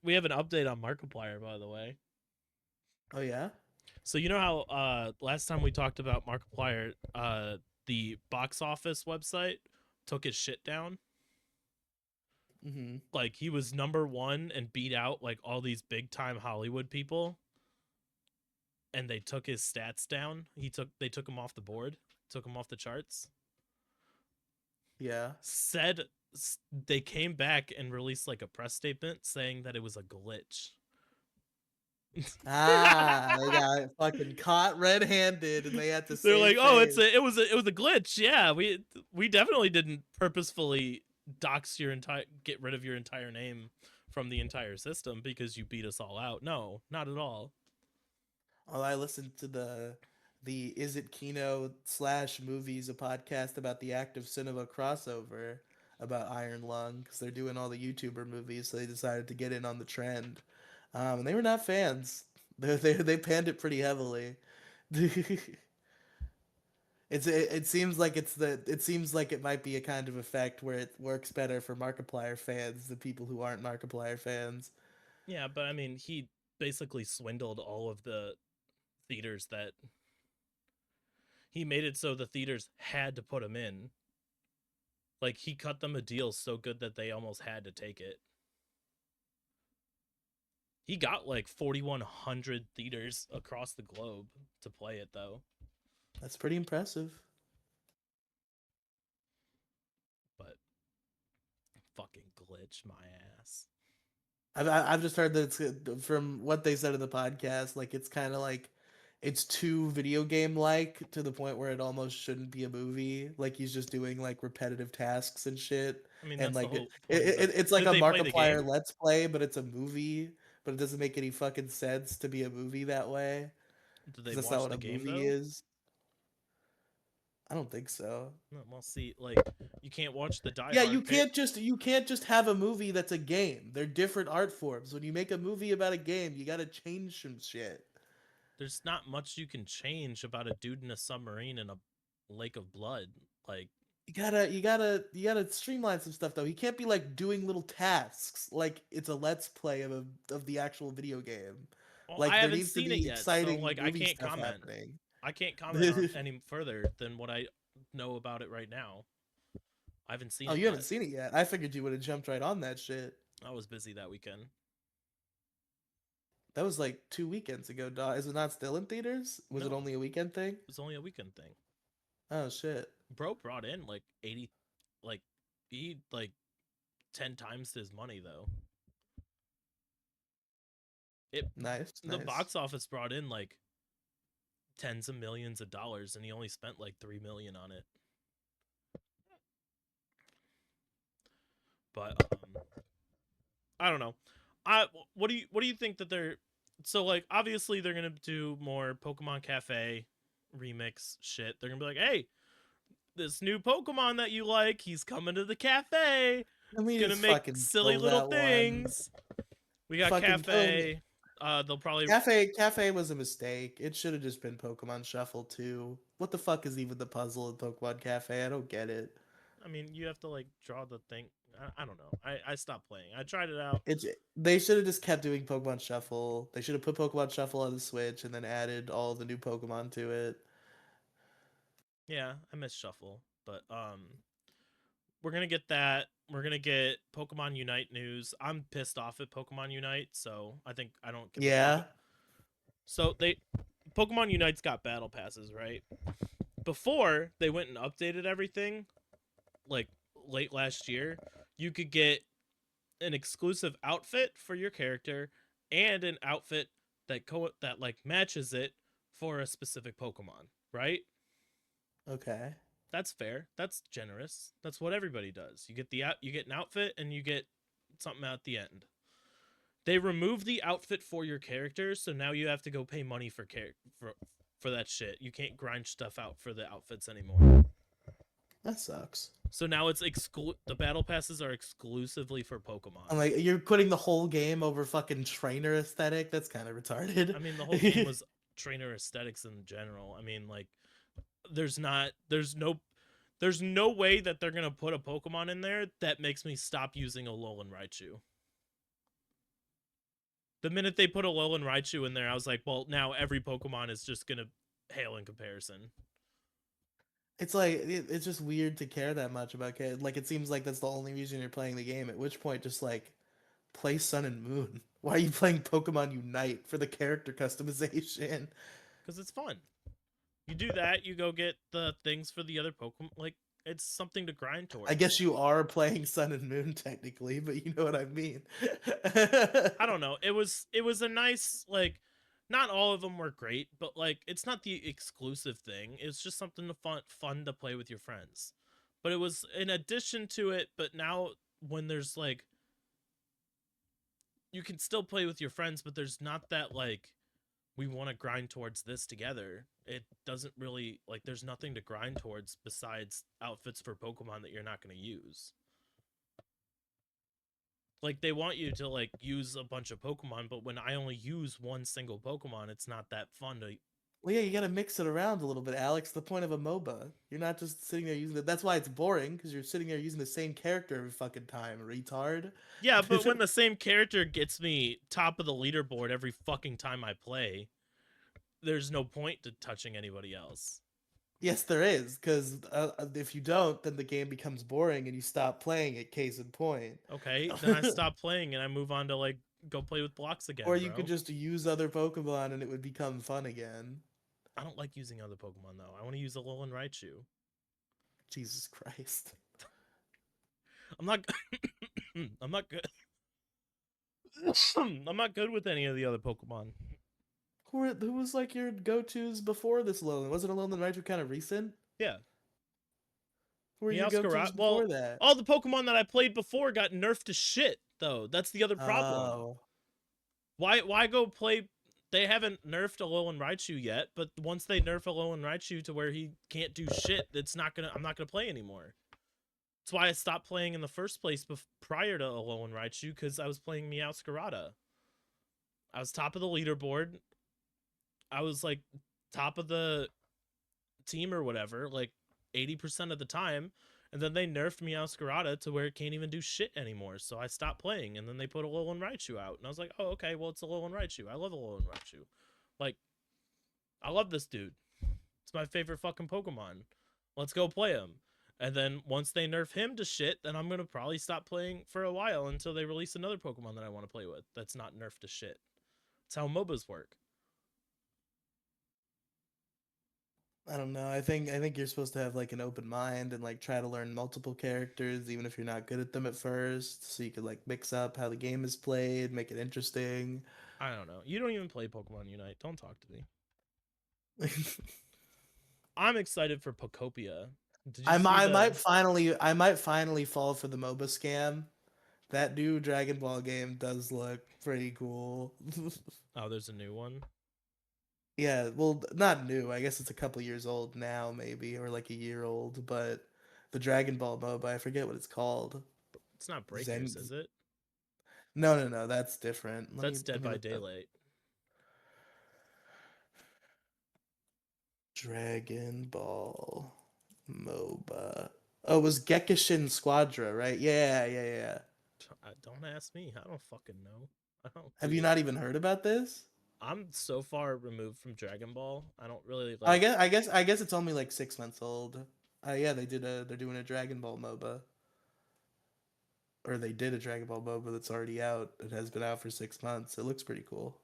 we have an update on Markiplier, by the way. Oh yeah? So you know how last time we talked about Markiplier, the box office website took his shit down? Mm-hmm. Like, he was #1 and beat out like all these big time Hollywood people, and they took his stats down. They took him off the board, took him off the charts. Yeah. Said they came back and released like a press statement saying that it was a glitch. They got fucking caught red-handed, and they had to. They're save like, oh, face. it was a glitch. Yeah, we definitely didn't purposefully get rid of your entire name from the entire system because you beat us all out. No, not at all. Oh, I listened to the Is It Kino slash movies, a podcast about the active cinema crossover about Iron Lung because they're doing all the YouTuber movies, so they decided to get in on the trend. And they were not fans. They panned it pretty heavily. It seems like it seems like it might be a kind of effect where it works better for Markiplier fans than people who aren't Markiplier fans. Yeah, but I mean, he basically swindled all of the theaters that he made it so the theaters had to put him in. Like he cut them a deal so good that they almost had to take it. He got like 4,100 theaters across the globe to play it though. That's pretty impressive. But fucking glitch my ass. I've just heard that it's, from what they said in the podcast, like it's kind of like it's too video game like to the point where it almost shouldn't be a movie. Like he's just doing like repetitive tasks and shit, I mean, and that's the like whole point of the. it's like Did a they play the Markiplier game? Let's Play, but it's a movie. But it doesn't make any fucking sense to be a movie that way Did because they that's not watch what the a game movie though? is. I don't think so. No, well, see, like you can't watch the Die Yeah, Hard. you can't just have a movie that's a game. They're different art forms. When you make a movie about a game, you got to change some shit. There's not much you can change about a dude in a submarine in a lake of blood. Like, You gotta streamline some stuff though. He can't be like doing little tasks like it's a let's play of the actual video game. well, I Like there haven't needs to seen it be yet, so exciting like I movie can't stuff comment. happening. I can't comment on any further than what I know about it right now. I haven't seen Oh, it you haven't yet. seen it yet. I figured you would have jumped right on that shit. I was busy that weekend. That was like 2 weekends ago, dog. Is it not still in theaters? Was it No, only a weekend thing? it was only a weekend thing. Oh shit. Bro brought in like 80, like he like 10 times his money though. It Nice, the nice. box office brought in like tens of millions of dollars, and he only spent like 3 million on it. But I don't know. I what do you think that they're so like obviously they're gonna do more Pokemon Cafe remix shit. They're gonna be like, hey, this new Pokemon that you like, he's coming to the cafe. Let It's me gonna just make fucking silly kill little that one. things. We got Fucking killing it. Cafe. They'll probably. Cafe was a mistake. It should have just been Pokemon Shuffle too. What the fuck is even the puzzle in Pokemon Cafe? I don't get it. I mean, you have to like draw the thing. I don't know. I stopped playing. I tried it out. It's they should have just kept doing Pokemon Shuffle. They should have put Pokemon Shuffle on the Switch and then added all the new Pokemon to it. Yeah, I miss Shuffle, but we're gonna get that. We're gonna get Pokemon Unite news. I'm pissed off at Pokemon Unite, so I think I don't give a fuck. Yeah. So they Pokemon Unite's got battle passes, right? Before they went and updated everything, like late last year, you could get an exclusive outfit for your character and an outfit that like matches it for a specific Pokemon, right? Okay. That's fair. That's generous. That's what everybody does. You get an outfit and you get something at the end. They remove the outfit for your character, so now you have to go pay money for that shit. You can't grind stuff out for the outfits anymore. That sucks. So now it's the battle passes are exclusively for I'm Pokemon. like, you're putting the whole game over fucking trainer aesthetic? That's kind of retarded. I mean, the whole game was trainer aesthetics in general. I mean, like there's no way that they're gonna put a Pokemon in there that makes me stop using a Alolan Raichu. The minute they put a Alolan Raichu in there, I was like, well, now every Pokemon is just gonna hail in comparison. It's like it's just weird to care that much about like it seems like that's the only reason you're playing the game. At which point, just like play Sun and Moon. Why are you playing Pokemon Unite for the character customization? Because it's fun. You do that, you go get the things for the other Pokemon. Like, it's something to grind I guess towards. you are playing Sun and Moon technically, but you know what I mean. I don't know. It was a nice like. Not all of them were great, but like it's not the exclusive thing. It's just something to fun to play with your friends. But it was in addition to it. But now when there's like you can still play with your friends, but there's not that like we want to grind towards this together. It doesn't really like there's nothing to grind towards besides outfits for Pokemon that you're not going to use. Like they want you to like use a bunch of Pokemon, but when I only use one single Pokemon, it's not that fun to. Well, yeah, you gotta mix it around a little bit, Alex. The point of a MOBA. You're not just sitting there using it. That's why it's boring, because you're sitting there using the same character every fucking time, retard. Yeah, but when the same character gets me top of the leaderboard every fucking time I play, there's no point to touching anybody else. Yes, there is, because if you don't, then the game becomes boring and you stop playing it, case in point. Okay, then I stop playing and I move on to like go play with blocks again, Or you bro. could just use other Pokemon and it would become fun again. I don't like using other Pokemon though. I want to use a Alolan Raichu. Jesus Christ. I'm not. I'm not good. I'm not good with any of the other Pokemon. Who was like your go-tos before this Alolan? Wasn't Alolan Raichu kind of recent? Yeah, Who were your go-tos Meowscarada. before Well, that? all the Pokemon that I played before got nerfed to shit, though. That's the other problem. Oh. Why go play? They haven't nerfed Alolan Raichu yet, but once they nerf Alolan Raichu to where he can't do shit, I'm not gonna play anymore. That's why I stopped playing in the first place prior to Alolan Raichu, because I was playing Meowscarada. I was top of the leaderboard. I was like top of the team or whatever, like 80% of the time. And then they nerfed Meowscarada to where it can't even do shit anymore. So I stopped playing. And then they put Alolan Raichu out. And I was like, oh, okay, well, it's Alolan Raichu. I love Alolan Raichu. Like, I love this dude. It's my favorite fucking Pokemon. Let's go play him. And then once they nerf him to shit, then I'm going to probably stop playing for a while until they release another Pokemon that I want to play with that's not nerfed to shit. That's how MOBAs work. I don't know. I think you're supposed to have like an open mind and like try to learn multiple characters, even if you're not good at them at first, so you could like mix up how the game is played, make it interesting. I don't know. You don't even play Pokemon Unite. Don't talk to me. I'm excited for Pokopia. Did you see I the? might finally fall for the MOBA scam. That new Dragon Ball game does look pretty cool. Oh, there's a new one. Yeah, well, not new. I guess it's a couple years old now, maybe, or like a year old. But the Dragon Ball MOBA, I forget what it's called. It's not Zen. Breakers, is it? No, that's different. That's Dead Let me by look up. Daylight. Dragon Ball MOBA. Oh, it was Gekishin Squadra, right? Yeah. Don't ask me. I don't fucking know. I don't. Have you not even heard about this? I'm so far removed from Dragon Ball. I don't really I like. guess it's only like 6 months old. Yeah, they're doing a Dragon Ball MOBA. Or they did a Dragon Ball MOBA that's already out. It has been out for 6 months. It looks pretty cool.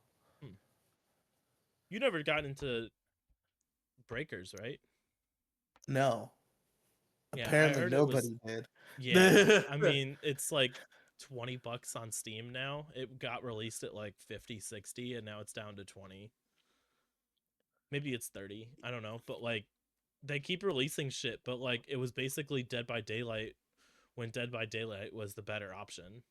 You never got into Breakers, right? No. Yeah, I Apparently heard it was. nobody did. Yeah, I mean, it's like $20 on Steam now. It got released at like 50, 60, and now it's down to 20. Maybe it's 30. I don't know, but like they keep releasing shit, but like it was basically Dead by Daylight when Dead by Daylight was the better option.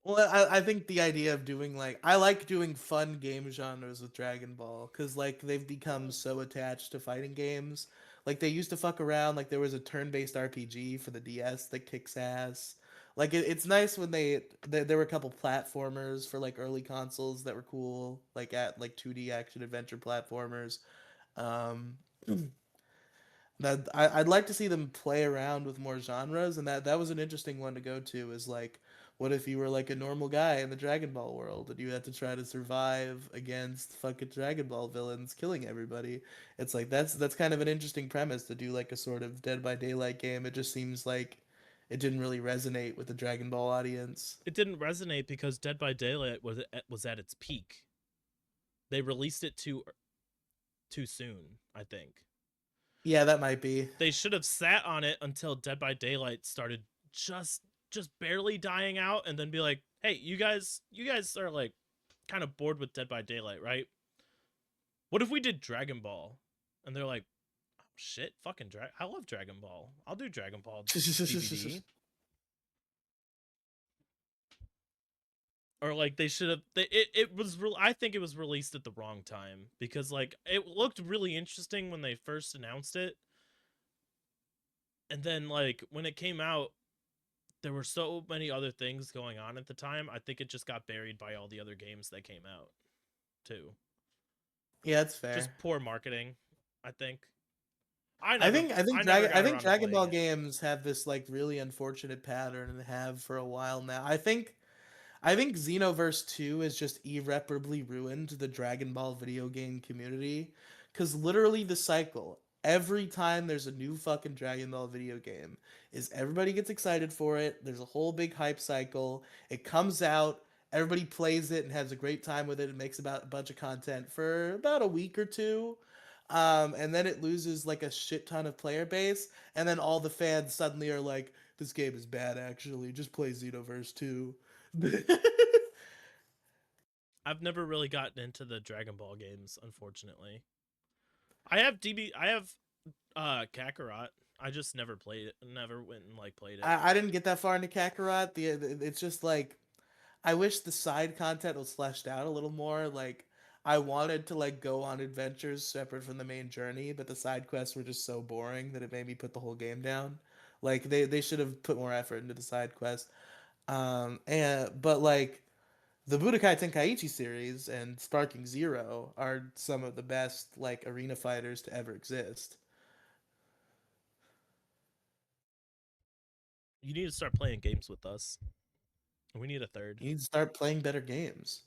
Well, I think the idea of doing like I like doing fun game genres with Dragon Ball because like they've become so attached to fighting games. Like they used to fuck around. Like there was a turn-based RPG for the DS that kicks ass. Like it's nice when there were a couple platformers for like early consoles that were cool, like at like 2D action adventure platformers. Um, that I'd like to see them play around with more genres, and that was an interesting one to go to. Is like, what if you were like a normal guy in the Dragon Ball world, and you had to try to survive against fucking Dragon Ball villains killing everybody? It's like that's kind of an interesting premise to do like a sort of Dead by Daylight game. It just seems like it didn't really resonate with the Dragon Ball audience. It didn't resonate because Dead by Daylight was at its peak. They released it too soon, I think. Yeah, that might be. They should have sat on it until Dead by Daylight started just barely dying out and then be like, "Hey, you guys are like kind of bored with Dead by Daylight, right? What if we did Dragon Ball?" And they're like, oh, "Shit, fucking I love Dragon Ball. I'll do Dragon Ball DVD." or like they should have. It was real. I think it was released at the wrong time because like it looked really interesting when they first announced it, and then like when it came out, there were so many other things going on at the time. I think it just got buried by all the other games that came out, too. Yeah, that's fair. Just poor marketing, I think. I I never, think I think I never Dragon I got think around to Dragon playing Ball it. games have this like really unfortunate pattern and have for a while now. I think Xenoverse 2 has just irreparably ruined the Dragon Ball video game community. Because literally, the cycle, every time there's a new fucking Dragon Ball video game, is everybody gets excited for it. There's a whole big hype cycle. It comes out, everybody plays it and has a great time with it and makes about a bunch of content for about a week or two. And then it loses like a shit ton of player base. And then all the fans suddenly are like, this game is bad, actually. Just play Xenoverse 2. I've never really gotten into the Dragon Ball games, unfortunately. I have I have Kakarot. I just never played it. Never went and like played it. I didn't get that far into Kakarot. It's just like I wish the side content was fleshed out a little more. Like I wanted to like go on adventures separate from the main journey, but the side quests were just so boring that it made me put the whole game down. Like they should have put more effort into the side quest. But like the Budokai Tenkaichi series and Sparking Zero are some of the best like arena fighters to ever exist. You need to start playing games with us. We need a third. You need to start playing better games.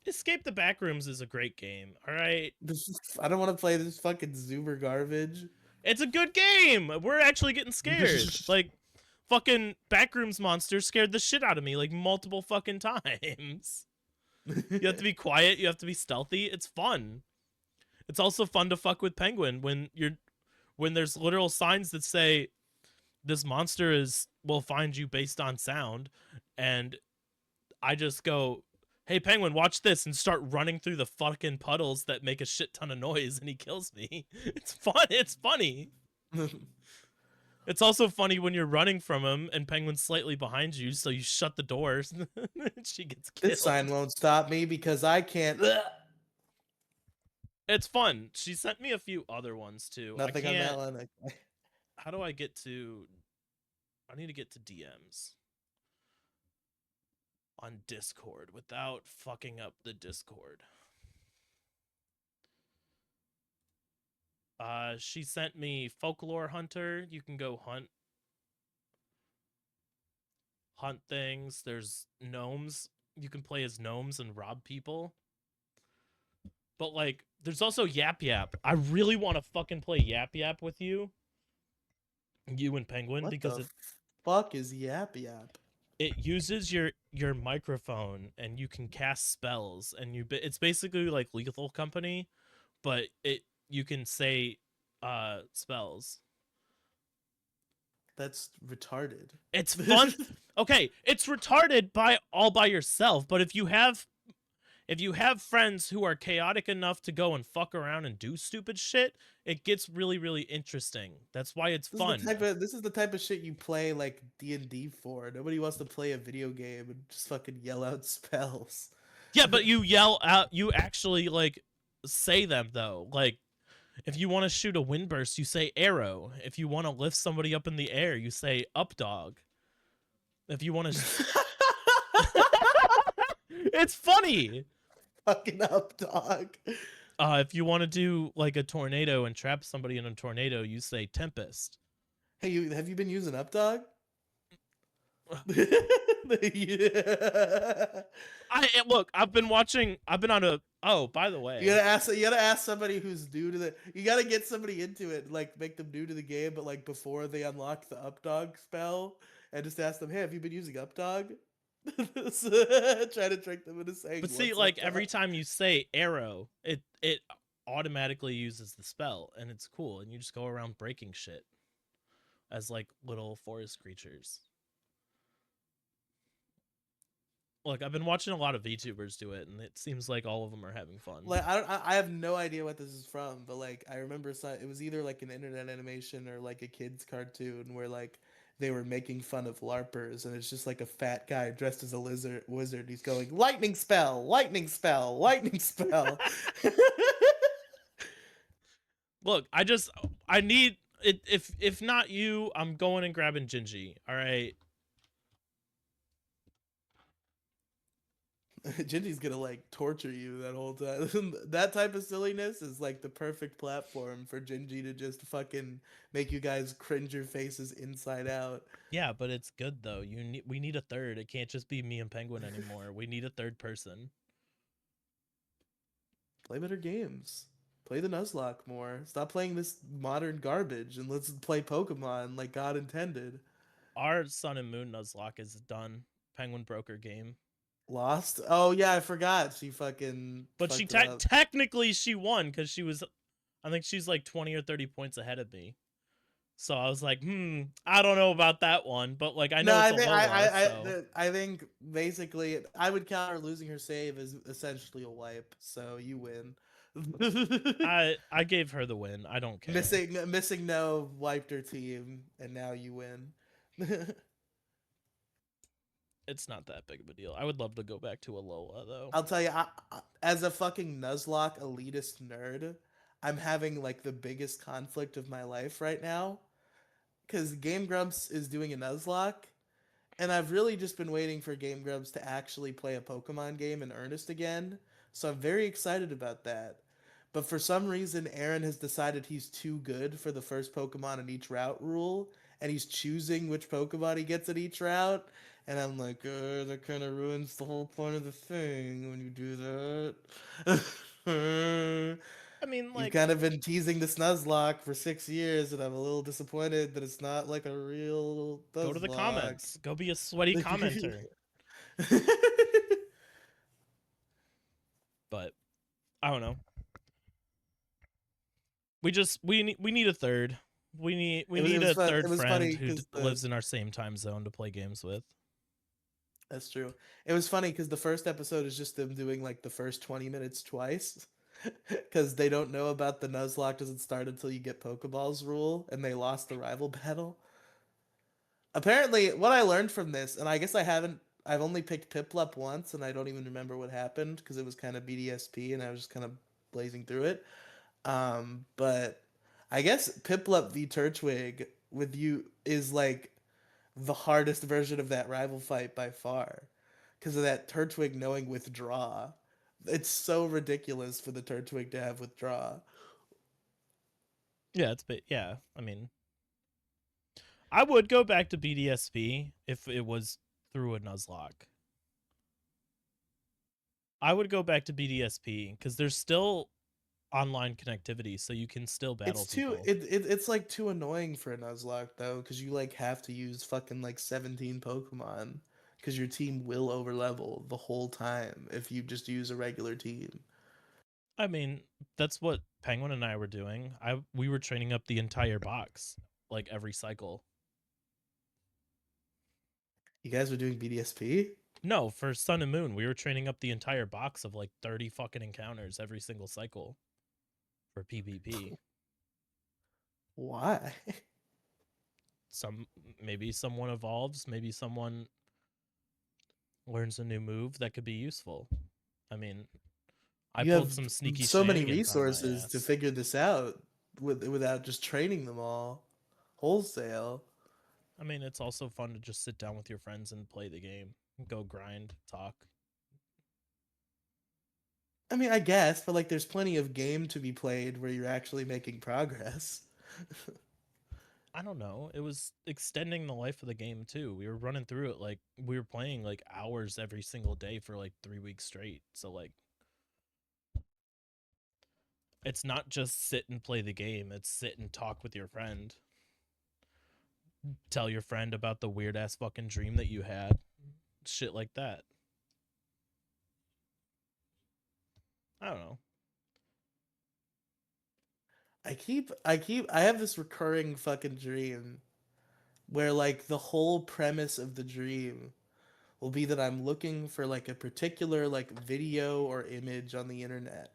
Escape the Backrooms is a great game. All right. I don't want to play this fucking Zoomer garbage. It's a good game. We're actually getting scared. Like, fucking Backrooms monster scared the shit out of me like multiple fucking times. You have to be quiet. You have to be stealthy. It's fun. It's also fun to fuck with Penguin when there's literal signs that say this monster will find you based on sound, and I just go, "Hey Penguin, watch this," and start running through the fucking puddles that make a shit ton of noise, and he kills me. It's fun. It's funny. It's also funny when you're running from him and Penguin's slightly behind you, so you shut the doors and she gets killed. This sign won't stop me because I can't. It's fun. She sent me a few other ones too. Nothing I on that can't. one. How do I get to? I need to get to DMs on Discord without fucking up the Discord. She sent me Folklore Hunter. You can go hunt things. There's gnomes. You can play as gnomes and rob people. But like, there's also Yap Yap. I really want to fucking play Yap Yap with you and Penguin, What because the fuck is Yap Yap? it uses your microphone and you can cast spells, and it's basically like Lethal Company, but you can say spells. That's retarded. It's fun. Okay, it's retarded by yourself, but if you have friends who are chaotic enough to go and fuck around and do stupid shit, it gets really, really interesting. That's why it's fun. This is the type of shit you play like D&D for. Nobody wants to play a video game and just fucking yell out spells. Yeah, but you yell out, you actually like say them though. Like, if you want to shoot a windburst, you say arrow. If you want to lift somebody up in the air, you say up dog. If you want to It's funny. Fucking up, dog. If you want to do like a tornado and trap somebody in a tornado, you say tempest. Hey, have you been using up, dog? Yeah. Look, I've been on a, oh, by the way. You gotta ask somebody who's new to you gotta get somebody into it, like make them new to the game, but like before they unlock the up dog spell, and just ask them, hey, have you been using up dog? Try to trick them into saying. But see, "What's like up, every dog?" time you say arrow, it automatically uses the spell, and it's cool, and you just go around breaking shit as like little forest creatures. Look, I've been watching a lot of VTubers do it, and it seems like all of them are having fun. Like I have no idea what this is from, but like I remember it was either like an internet animation or like a kids cartoon where like they were making fun of LARPers, and it's just like a fat guy dressed as a lizard wizard. He's going lightning spell, lightning spell, lightning spell. Look, I need it. If not you, I'm going and grabbing Gingy. All right. Gingy's gonna like torture you that whole time. That type of silliness is like the perfect platform for Gingy to just fucking make you guys cringe your faces inside out. Yeah, but it's good though. We need a third. It can't just be me and Penguin anymore. We need a third person. Play better games. Play the Nuzlocke more. Stop playing this modern garbage and let's play Pokemon like God intended. Our Sun and Moon Nuzlocke is done. Penguin broker game. Lost? Oh yeah, I forgot. She fucking But she fucked it up. technically she won because she was, I think she's like 20 or 30 points ahead of me. So I was like, I don't know about that one, but like I No, know it's I a think Lola, so I think basically I would count her losing her save as essentially a wipe. So you win. I gave her the win. I don't care. Missing no wiped her team, and now you win. It's not that big of a deal. I would love to go back to a Lola though. I'll tell you, as a fucking Nuzlocke elitist nerd, I'm having like the biggest conflict of my life right now because Game Grumps is doing a Nuzlocke, and I've really just been waiting for Game Grumps to actually play a Pokemon game in earnest again. So I'm very excited about that. But for some reason, Aaron has decided he's too good for the first Pokemon in each route rule, and he's choosing which Pokemon he gets at each route. And I'm like, that kind of ruins the whole point of the thing when you do that. I mean, You've like, kind of been teasing the Nuzlocke for 6 years, and I'm a little disappointed that it's not like a real go to the Nuzlocke. comments. Go be a sweaty commenter. But I don't know. We need a third. We need a It third was friend funny who because lives in our same time zone to play games with. that's true. It was funny because the first episode is just them doing like the first 20 minutes twice because they don't know about the Nuzlocke doesn't start until you get Pokeballs rule, and they lost the rival battle. Apparently, what I learned from this, and I guess I've only picked Piplup once, and I don't even remember what happened because it was kind of BDSP, and I was just kind of blazing through it. But I guess Piplup v Turtwig with you is like the hardest version of that rival fight by far because of that Turtwig knowing withdraw. It's so ridiculous for the Turtwig to have withdraw. Yeah, yeah. I mean, I would go back to BDSP if it was through a Nuzlocke. I would go back to BDSP because there's still online connectivity, so you can still battle people. It's like too annoying for a Nuzlocke though because you like have to use fucking like 17 Pokemon because your team will overlevel the whole time if you just use a regular team. I mean, that's what Penguin and I were doing. We were training up the entire box, like every cycle. You guys were doing BDSP? No, for Sun and Moon, we were training up the entire box of like 30 fucking encounters every single cycle for PvP. Why? Some maybe someone evolves, maybe someone learns a new move that could be useful. I mean, I You pulled have some sneaky so many shenanigans out of my resources to ass. figure this out without just training them all wholesale. I mean, it's also fun to just sit down with your friends and play the game, go grind, talk. I mean, I guess, but like there's plenty of game to be played where you're actually making progress. I don't know. It was extending the life of the game too. We were running through it like we were playing like hours every single day for like 3 weeks straight. So like it's not just sit and play the game, it's sit and talk with your friend. Tell your friend about the weird ass fucking dream that you had. Shit like that. I don't know. I have this recurring fucking dream where like the whole premise of the dream will be that I'm looking for like a particular like video or image on the internet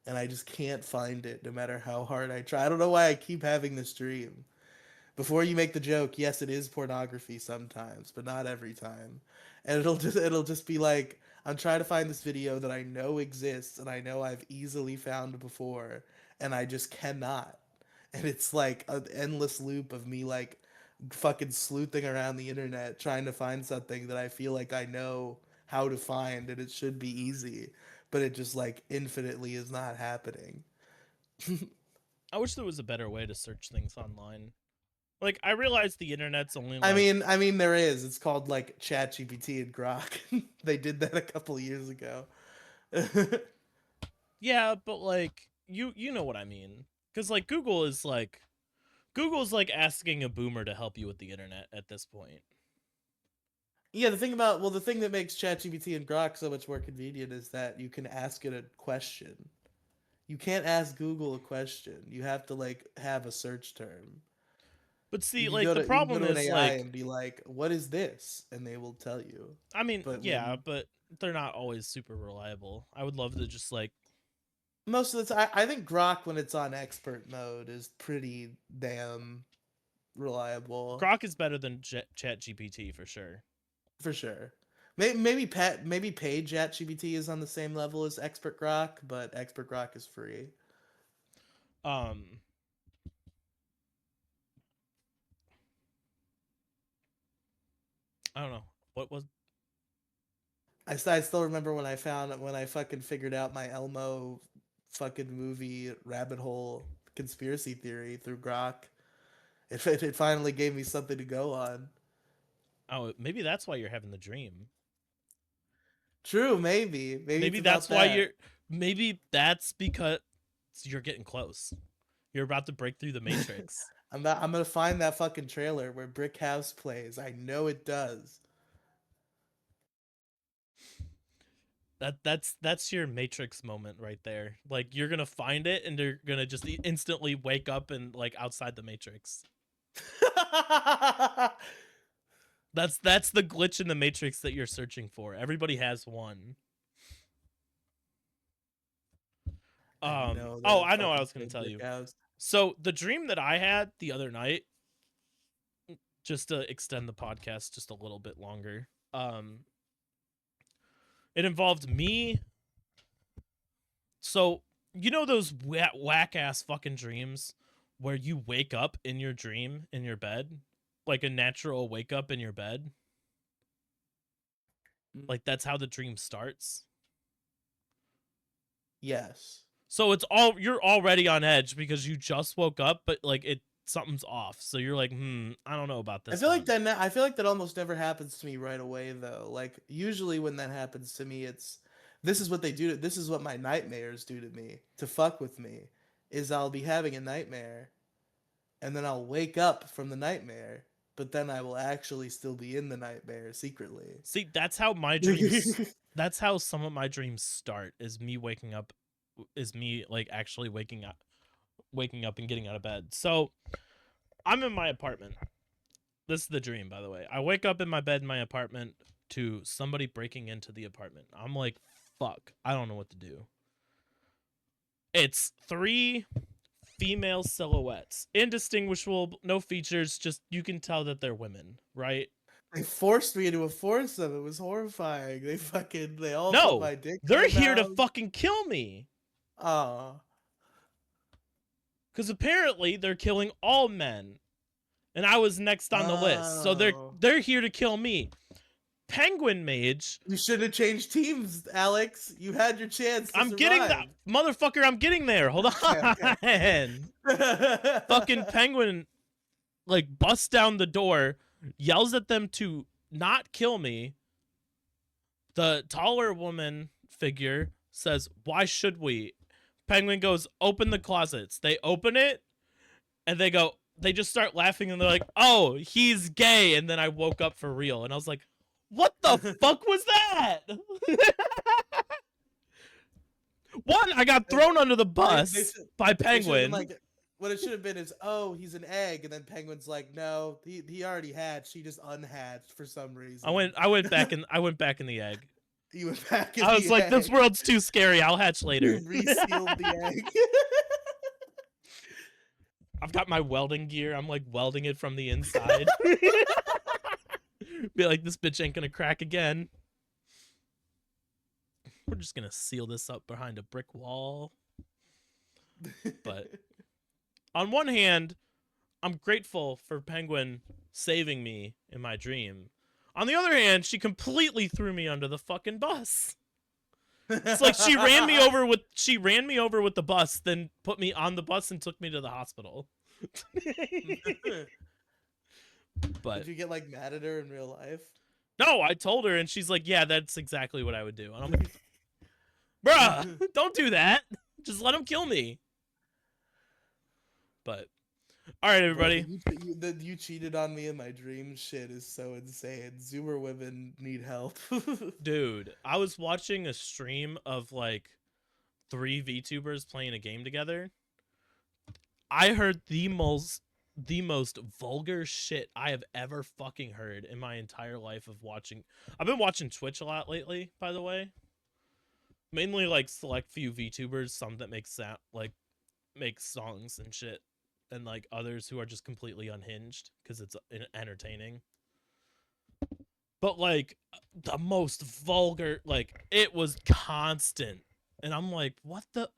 and I just can't find it no matter how hard I try. I don't know why I keep having this dream, before you make the joke, yes, it is pornography sometimes, but not every time. And it'll just be like, I'm trying to find this video that I know exists and I know I've easily found before, and I just cannot. And it's like an endless loop of me like fucking sleuthing around the internet trying to find something that I feel like I know how to find and it should be easy, but it just like infinitely is not happening. I wish there was a better way to search things online. Like, I realize the internet's only I like, mean, I mean there is. It's called like ChatGPT and Grok. They did that a couple years ago. yeah, but like, you know what I mean? Because like Google's like asking a boomer to help you with the internet at this point. Yeah, the thing that makes ChatGPT and Grok so much more convenient is that you can ask it a question. You can't ask Google a question. You have to like have a search term. But You see, can like go the to you can go problem to an is AI like, and be like, "What is this?" and they will tell you. I mean, But yeah, when but they're not always super reliable. I would love to just like, most of the time, I think Grok when it's on expert mode is pretty damn reliable Grok is better than Chat GPT for sure. for sure. Maybe paid ChatGPT is on the same level as expert Grok, but expert Grok is free. Um, I don't know what was. I still remember when I fucking figured out my Elmo fucking movie rabbit hole conspiracy theory through Grok. It finally gave me something to go on. Oh, maybe that's why you're having the dream. True, maybe it's Maybe about that's why that. you're. Maybe that's because you're getting close. You're about to break through the matrix. I'm gonna find that fucking trailer where Brick House plays. I know it does. That's your matrix moment right there. Like you're gonna find it and you're gonna just instantly wake up and like outside the matrix. That's the glitch in the matrix that you're searching for. Everybody has one. I know Oh, that I know what I fucking was gonna played tell Brick you. House. So the dream that I had the other night, just to extend the podcast just a little bit longer, it involved me. So you know those whack ass fucking dreams where you wake up in your dream in your bed, like a natural wake up in your bed. Like that's how the dream starts. Yes. So it's all you're already on edge because you just woke up, but like something's off. So you're like, I don't know about this one. I feel like that almost never happens to me right away though. Like usually when that happens to me, it's this is what they do. This is what my nightmares do to me to fuck with me. Is I'll be having a nightmare, and then I'll wake up from the nightmare, but then I will actually still be in the nightmare secretly. See, that's how my dreams. That's how some of my dreams start. Is me waking up. Is me like actually waking up and getting out of bed. So I'm in my apartment. This is the dream, by the way. I wake up in my bed in my apartment to somebody breaking into the apartment. I'm like, fuck. I don't know what to do. It's three female silhouettes, indistinguishable, no features. Just you can tell that they're women, right? They forced me into a foursome. It was horrifying. They all put No, my dick in they're their here to mouths. fucking kill me. Oh. Because apparently they're killing all men, and I was next on the list. So Oh. they're here to kill me. Penguin Mage. You should have changed teams, Alex. You had your chance to I'm getting that survive. motherfucker. I'm getting there. Hold on. Okay. Fucking Penguin like busts down the door, yells at them to not kill me. The taller woman figure says, "Why should we?" Penguin goes, "Open the closets." They open it, and they just start laughing, and they're like, "Oh, he's gay." And then I woke up for real, and I was like, "What the fuck was that?" One, I got thrown under the bus by They should have been Penguin. like, what it should have been is, oh, he's an egg, and then Penguin's like, no, he already hatched. He just unhatched for some reason. I went back in the egg. You went back in I was the like, egg. this world's too scary. I'll hatch later. You resealed the egg. I've got my welding gear. I'm like welding it from the inside. Be like, this bitch ain't gonna crack again. We're just gonna seal this up behind a brick wall. But on one hand, I'm grateful for Penguin saving me in my dream. On the other hand, she completely threw me under the fucking bus. It's like she ran me over with the bus, then put me on the bus and took me to the hospital. But Did you get like mad at her in real life? no, I told her, and she's like, "Yeah, that's exactly what I would do." And I'm like, "Bruh, don't do that. Just let him kill me." But all right, everybody. You cheated on me in my dream shit is so insane. Zoomer women need help. Dude, I was watching a stream of like 3 VTubers playing a game together. I heard the most vulgar shit I have ever fucking heard in my entire life of watching. I've been watching Twitch a lot lately, by the way. Mainly like select few VTubers, some that make make songs and shit, and like others who are just completely unhinged because it's entertaining. But like the most vulgar, like it was constant, and I'm like, what the?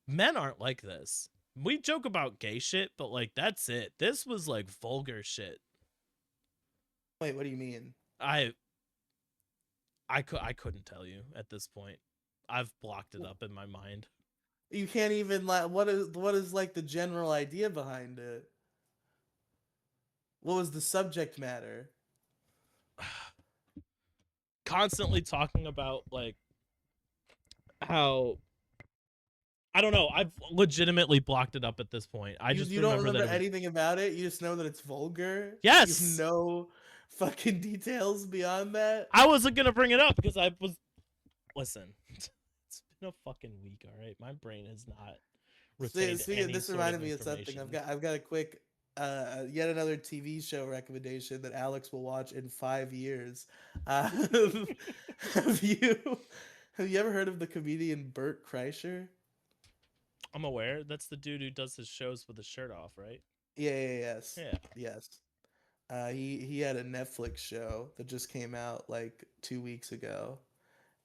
Men aren't like this. We joke about gay shit, but like that's it. This was like vulgar shit. Wait, what do you mean? I couldn't tell you at this point. I've blocked it up in my mind. You can't even like what is like the general idea behind it? What was the subject matter? Constantly talking about like how I don't know. I've legitimately blocked it up at this point. I just You don't remember remember that. anything about it. You just know that it's vulgar. Yes. You know fucking details beyond that. I wasn't gonna bring it up because I was. Listen, it's been a fucking week. All right, my brain has not retained any This sort reminded of me of something. information. I've got a quick yet another TV show recommendation that Alex will watch in 5 years. Have you ever heard of the comedian Bert Kreischer? I'm aware. That's the dude who does his shows with his shirt off, right? Yes. Yeah. Yes. He had a Netflix show that just came out like 2 weeks ago,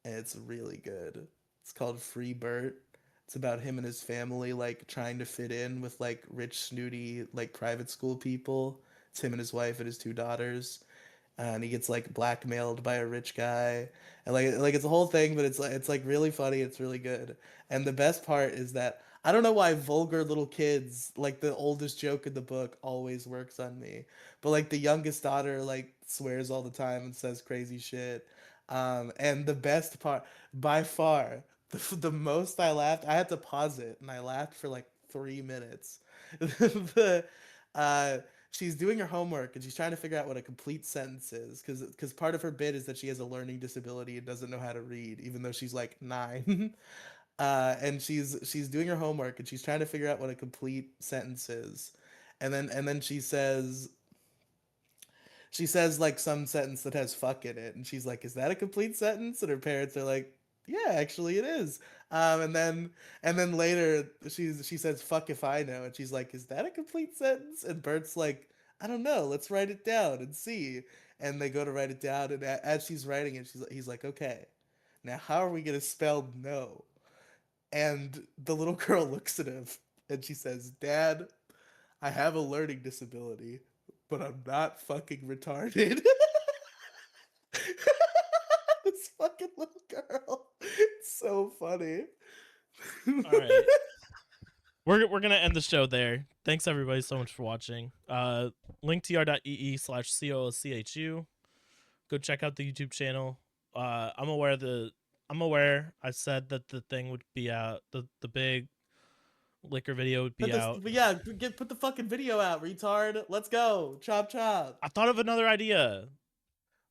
and it's really good. It's called Free Bert. It's about him and his family like trying to fit in with like rich, snooty, like private school people. It's him and his wife and his 2 daughters, and he gets like blackmailed by a rich guy, and like it's a whole thing, but it's like really funny. It's really good, and the best part is that I don't know why vulgar little kids like the oldest joke in the book always works on me, but like the youngest daughter like swears all the time and says crazy shit, and the best part by far the most I laughed, I had to pause it and I laughed for like 3 minutes. the uh she's doing her homework and she's trying to figure out what a complete sentence is because part of her bit is that she has a learning disability and doesn't know how to read even though she's like 9. And she's doing her homework and she's trying to figure out what a complete sentence is, and then she says like some sentence that has fuck in it and she's like, is that a complete sentence? And her parents are like, yeah, actually it is. And then later she says fuck if I know, and she's like, is that a complete sentence? And Bert's like, I don't know, let's write it down and see. And they go to write it down, and as she's writing it, he's like, okay, now how are we gonna spell no? And the little girl looks at him and she says, Dad, I have a learning disability, but I'm not fucking retarded. This fucking little girl. It's so funny. All right. We're gonna end the show there. Thanks everybody so much for watching. linktr.ee/COOCHU. Go check out the YouTube channel. I'm aware I said that the thing would be out. The big liquor video would be out. But yeah, put the fucking video out, retard. Let's go. Chop chop. I thought of another idea.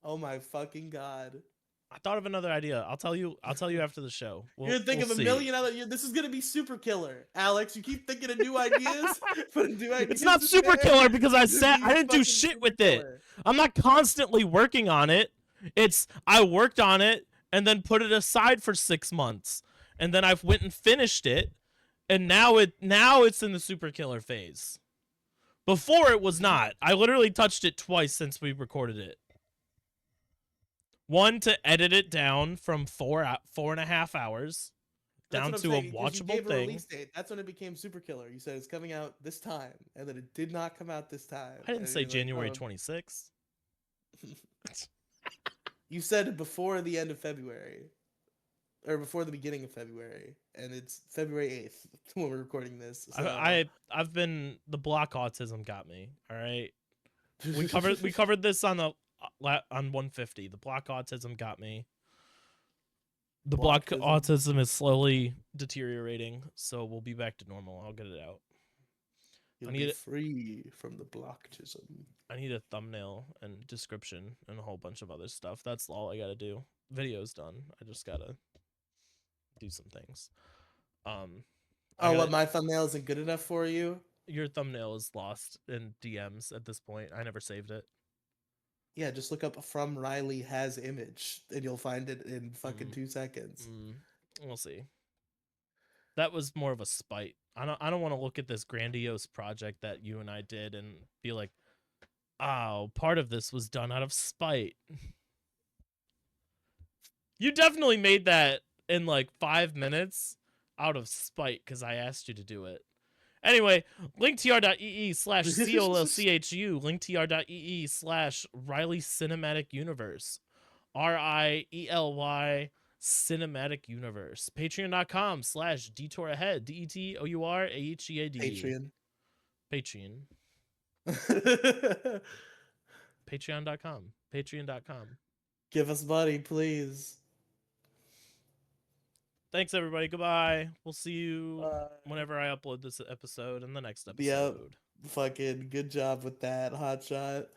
Oh my fucking god. I'll tell you after the show. You're gonna think of a million other. This is gonna be super killer, Alex. You keep thinking of new ideas, but new ideas. It's not super killer because I didn't do shit with it. I'm not constantly working on it. I worked on it and then put it aside for 6 months, and then I went and finished it, And now it's in the super killer phase. Before it was not. I literally touched it twice since we recorded it. One to edit it down from 4.5 hours That's down what I'm to a saying. Because you watchable gave a thing. release date. That's when it became Super Killer. You said it's coming out this time, and then it did not come out this time. I didn't And say you're like, January "Oh." 26th. You said before the end of February, or before the beginning of February, and it's February 8th when we're recording this. So I've been the block autism got me. All right, we covered this on the on 150. The block autism got me. The block Blocktism. autism is slowly deteriorating, so we'll be back to normal. I'll get it out. You'll need be it- free from the blocktism. I need a thumbnail and description and a whole bunch of other stuff. That's all I gotta do. Video's done. I just gotta do some things. I Oh, gotta- what, my thumbnail isn't good enough for you? Your thumbnail is lost in DMs at this point. I never saved it. Yeah, just look up "from Riely has image" and you'll find it in fucking Mm. 2 seconds. We'll see. That was more of a spite. I don't want to look at this grandiose project that you and I did and be like, oh, part of this was done out of spite. You definitely made that in like 5 minutes out of spite because I asked you to do it. Anyway, linktr.ee/colchu, linktr.ee/Riely Cinematic Universe, RIELY Cinematic Universe, patreon.com/Detour Ahead, DETOURAHEAD, Patreon. patreon.com. Give us money, please. Thanks, everybody. Goodbye. We'll see you Bye. whenever I upload this episode and the next Yep. episode. Fucking good job with that, hotshot.